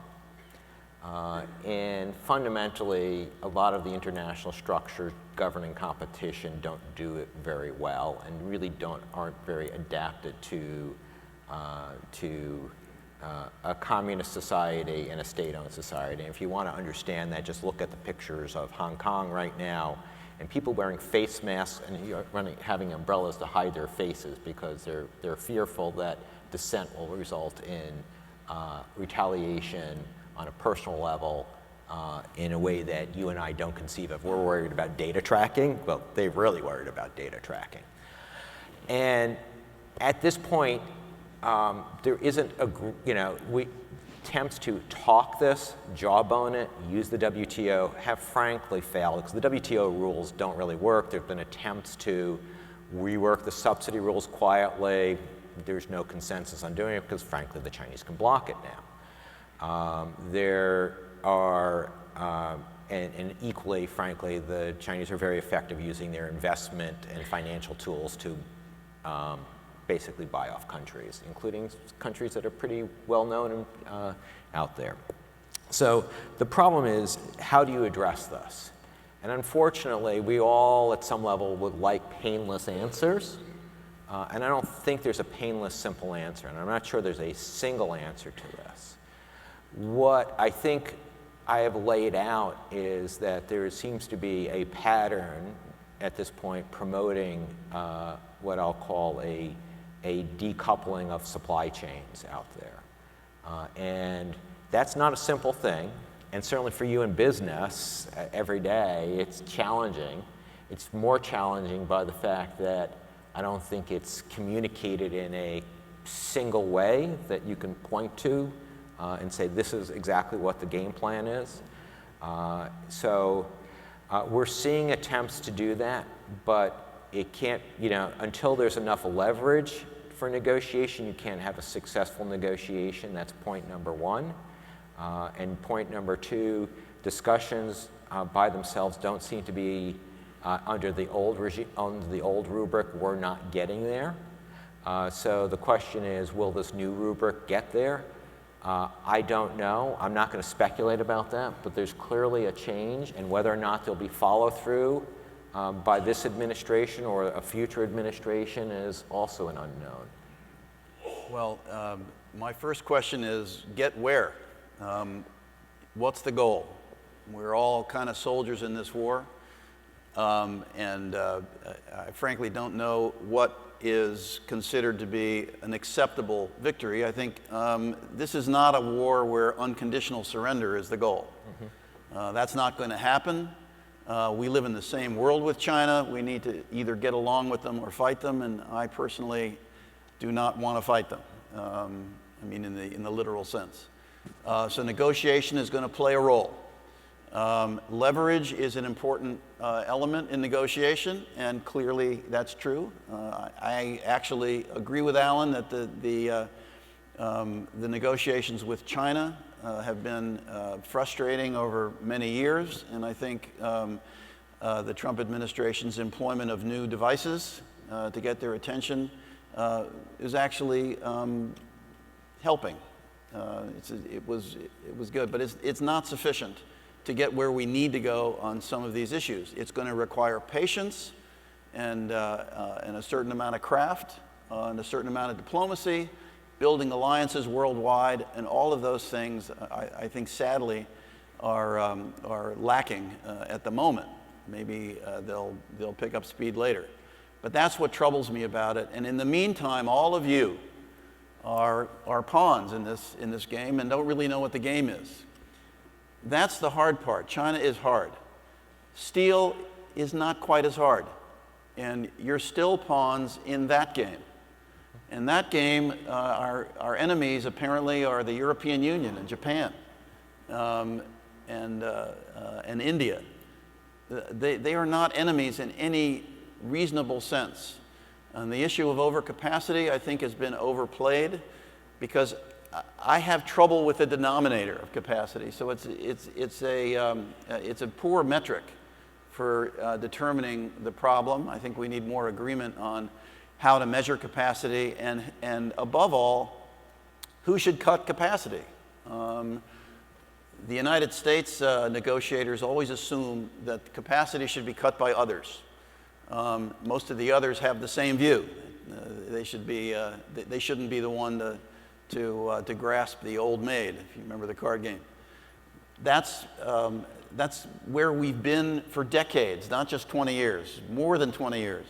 And fundamentally, a lot of the international structures governing competition don't do it very well and really aren't very adapted to a communist society and a state-owned society. And if you want to understand that, just look at the pictures of Hong Kong right now, and people wearing face masks and having umbrellas to hide their faces because they're fearful that dissent will result in retaliation on a personal level in a way that you and I don't conceive of. We're worried about data tracking. Well, they're really worried about data tracking. And at this point, there isn't attempts to talk this, jawbone it, use the WTO, have frankly failed because the WTO rules don't really work. There have been attempts to rework the subsidy rules quietly. There's no consensus on doing it because, frankly, the Chinese can block it now. There are, and equally, frankly, the Chinese are very effective using their investment and financial tools to basically buy off countries, including countries that are pretty well known out there. So the problem is, how do you address this? And unfortunately, we all at some level would like painless answers. And I don't think there's a painless, simple answer. And I'm not sure there's a single answer to this. What I think I have laid out is that there seems to be a pattern at this point promoting what I'll call a decoupling of supply chains out there. And that's not a simple thing. And certainly for you in business every day, it's challenging. It's more challenging by the fact that I don't think it's communicated in a single way that you can point to and say, this is exactly what the game plan is. So we're seeing attempts to do that, but it can't, until there's enough leverage for negotiation, you can't have a successful negotiation. That's point number one. And point number two, discussions by themselves don't seem to be under the old regime, under the old rubric. We're not getting there. So the question is, will this new rubric get there? I don't know. I'm not going to speculate about that, but there's clearly a change, and whether or not there'll be follow-through by this administration or a future administration is also an unknown. Well, my first question is, get where? What's the goal? We're all kind of soldiers in this war, and I frankly don't know what is considered to be an acceptable victory. I think this is not a war where unconditional surrender is the goal. That's not going to happen. We live in the same world with China. We need to either get along with them or fight them, and I personally do not want to fight them. I mean, in the literal sense. So negotiation is going to play a role. Leverage is an important element in negotiation, and clearly that's true. I actually agree with Alan that the negotiations with China have been frustrating over many years, and I think the Trump administration's employment of new devices to get their attention is actually helping. It was good, but it's not sufficient to get where we need to go on some of these issues. It's going to require patience and a certain amount of craft and a certain amount of diplomacy, building alliances worldwide, and all of those things I think sadly are lacking at the moment. Maybe they'll pick up speed later. But that's what troubles me about it. And in the meantime, all of you are pawns in this game and don't really know what the game is. That's the hard part. China is hard. Steel is not quite as hard. And you're still pawns in that game. And that game, our enemies apparently are the European Union and Japan and India. They are not enemies in any reasonable sense. And the issue of overcapacity, I think, has been overplayed because I have trouble with the denominator of capacity. So it's a poor metric for determining the problem. I think we need more agreement on how to measure capacity and above all, who should cut capacity. The United States negotiators always assume that capacity should be cut by others. Most of the others have the same view. They shouldn't be the one to grasp the old maid, if you remember the card game. That's where we've been for decades, not just 20 years, more than 20 years.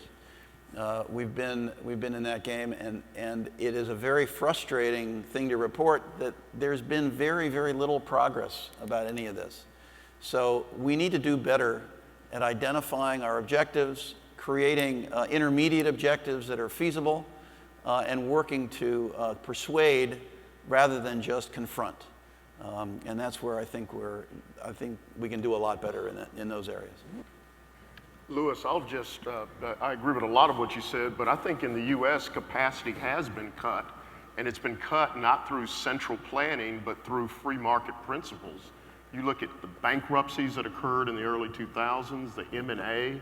We've been in that game, and it is a very frustrating thing to report that there's been very, very little progress about any of this. So we need to do better at identifying our objectives, creating intermediate objectives that are feasible, and working to persuade rather than just confront. And that's where I think we can do a lot better in those areas. Louis, I agree with a lot of what you said, but I think in the U.S. capacity has been cut, and it's been cut not through central planning, but through free market principles. You look at the bankruptcies that occurred in the early 2000s, the M&A,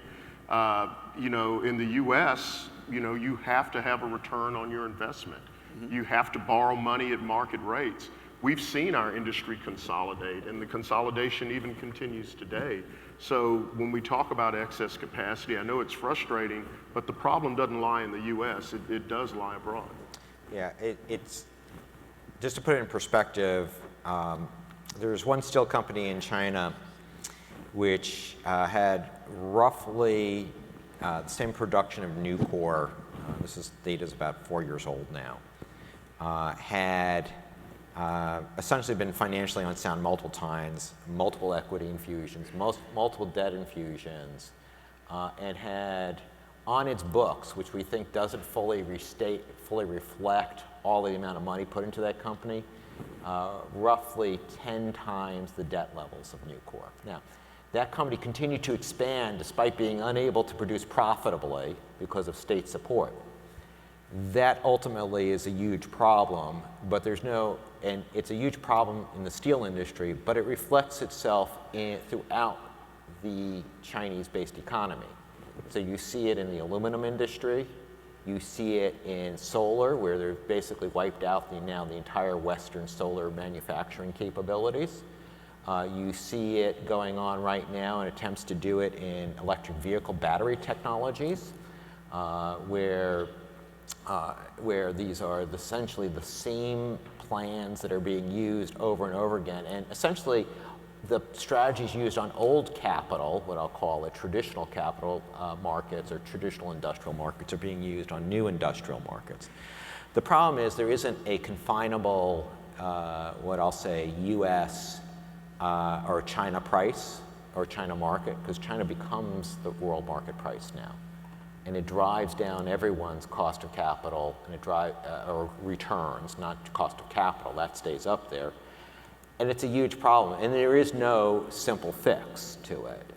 in the U.S., you have to have a return on your investment. Mm-hmm. You have to borrow money at market rates. We've seen our industry consolidate, and the consolidation even continues today. So when we talk about excess capacity, I know it's frustrating, but the problem doesn't lie in the U.S. It does lie abroad. Yeah, it's just to put it in perspective, there's one steel company in China which had roughly the same production of Nucor. This data is about 4 years old now. Had essentially been financially unsound multiple times, multiple equity infusions, multiple debt infusions, and had on its books, which we think doesn't fully reflect all the amount of money put into that company, roughly 10 times the debt levels of Nucor. Now, that company continued to expand despite being unable to produce profitably because of state support. That ultimately is a huge problem, but and it's a huge problem in the steel industry, but it reflects itself throughout the Chinese-based economy. So you see it in the aluminum industry, You see it in solar, where they've basically wiped out the entire Western solar manufacturing capabilities. You see it going on right now in attempts to do it in electric vehicle battery technologies, where these are essentially the same plans that are being used over and over again. And essentially, the strategies used on old capital, what I'll call it traditional capital markets or traditional industrial markets, are being used on new industrial markets. The problem is there isn't a confinable, what I'll say, US or China price or China market, because China becomes the world market price now. And it drives down everyone's cost of capital, and it or returns, not cost of capital, that stays up there. And it's a huge problem, and there is no simple fix to it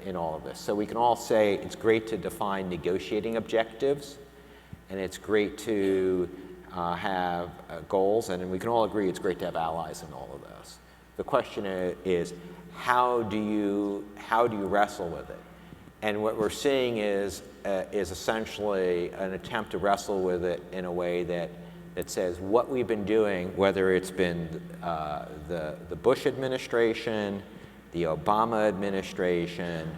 in all of this. So we can all say it's great to define negotiating objectives, and it's great to have goals, and we can all agree it's great to have allies in all of this. The question is how do you wrestle with it? And what we're seeing is essentially an attempt to wrestle with it in a way that says what we've been doing, whether it's been the Bush administration, the Obama administration,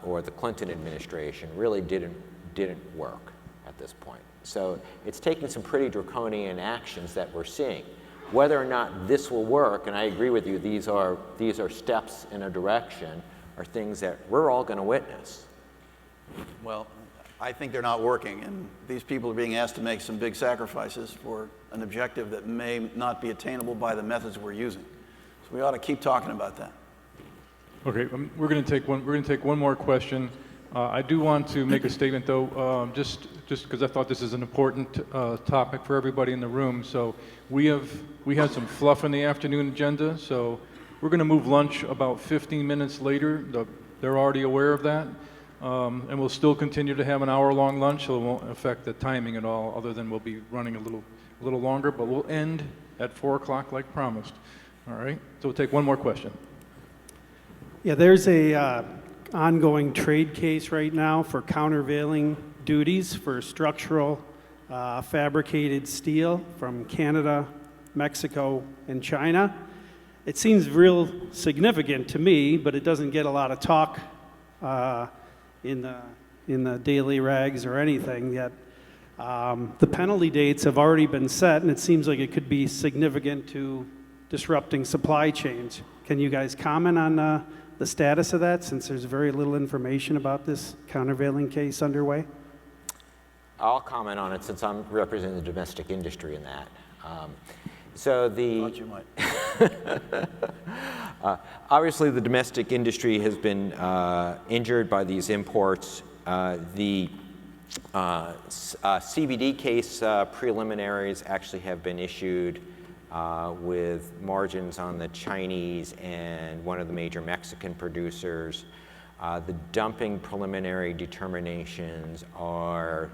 or the Clinton administration, really didn't work at this point. So it's taking some pretty draconian actions that we're seeing. Whether or not this will work, and I agree with you, these are steps in a direction, are things that we're all going to witness. Well, I think they're not working, and these people are being asked to make some big sacrifices for an objective that may not be attainable by the methods we're using. So we ought to keep talking about that. Okay, we're going to take one more question. I do want to make a statement, though, just because I thought this is an important topic for everybody in the room. So we had some fluff in the afternoon agenda, so we're going to move lunch about 15 minutes later. They're already aware of that. And we'll still continue to have an hour-long lunch, so it won't affect the timing at all, other than we'll be running a little longer, but we'll end at 4 o'clock like promised. All right, so we'll take one more question. Yeah, there's a ongoing trade case right now for countervailing duties for structural fabricated steel from Canada, Mexico, and China. It seems real significant to me, but it doesn't get a lot of talk in the daily rags or anything yet. The penalty dates have already been set, and it seems like it could be significant to disrupting supply chains. Can you guys comment on the status of that, since there's very little information about this countervailing case underway? I'll comment on it since I'm representing the domestic industry in that. So the Thought you might. Obviously, the domestic industry has been injured by these imports. The CVD case preliminaries actually have been issued with margins on the Chinese and one of the major Mexican producers. The dumping preliminary determinations are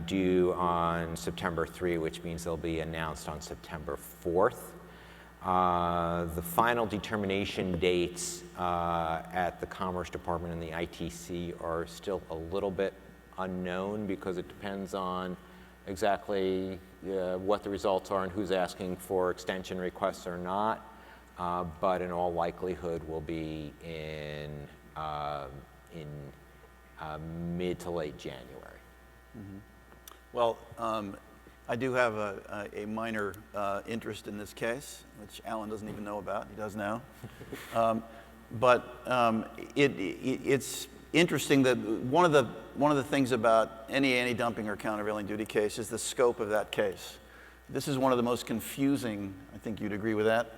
due on September 3, which means they'll be announced on September 4th. The final determination dates at the Commerce Department and the ITC are still a little bit unknown because it depends on exactly what the results are and who's asking for extension requests or not. But in all likelihood will be in mid to late January. Mm-hmm. Well, I do have a minor interest in this case, which Alan doesn't even know about. He does now. But it's interesting that one of the things about any anti-dumping or countervailing duty case is the scope of that case. This is one of the most confusing, I think you'd agree with that,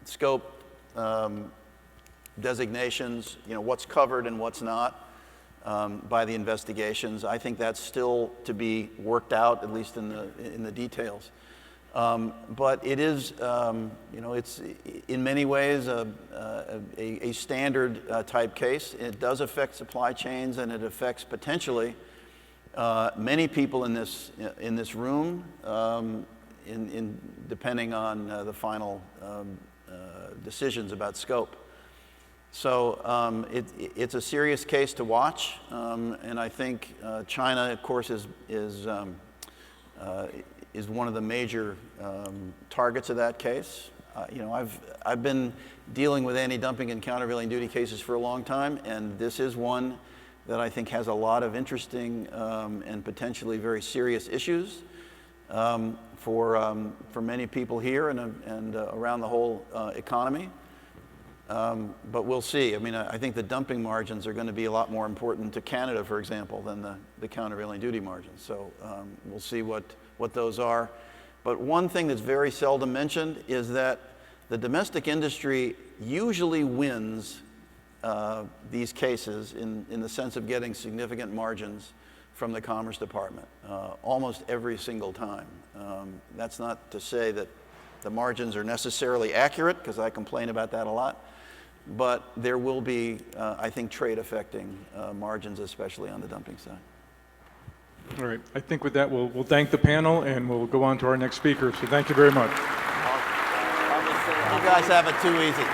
scope, designations, what's covered and what's not. By the investigations. I think that's still to be worked out, at least in the details. But it is, it's in many ways a standard type case. It does affect supply chains, and it affects potentially many people in this room, depending on the final decisions about scope. So it's a serious case to watch, and I think China, of course, is one of the major targets of that case. You know, I've been dealing with anti-dumping and countervailing duty cases for a long time, and this is one that I think has a lot of interesting and potentially very serious issues for many people here and around the whole economy. But we'll see. I mean, I think the dumping margins are going to be a lot more important to Canada, for example, than the countervailing duty margins. So we'll see what those are. But one thing that's very seldom mentioned is that the domestic industry usually wins these cases in the sense of getting significant margins from the Commerce Department, almost every single time. That's not to say that the margins are necessarily accurate, because I complain about that a lot, but there will be, I think, trade affecting margins, especially on the dumping side. All right. I think with that, we'll thank the panel, and we'll go on to our next speaker. So thank you very much. You guys have it too easy.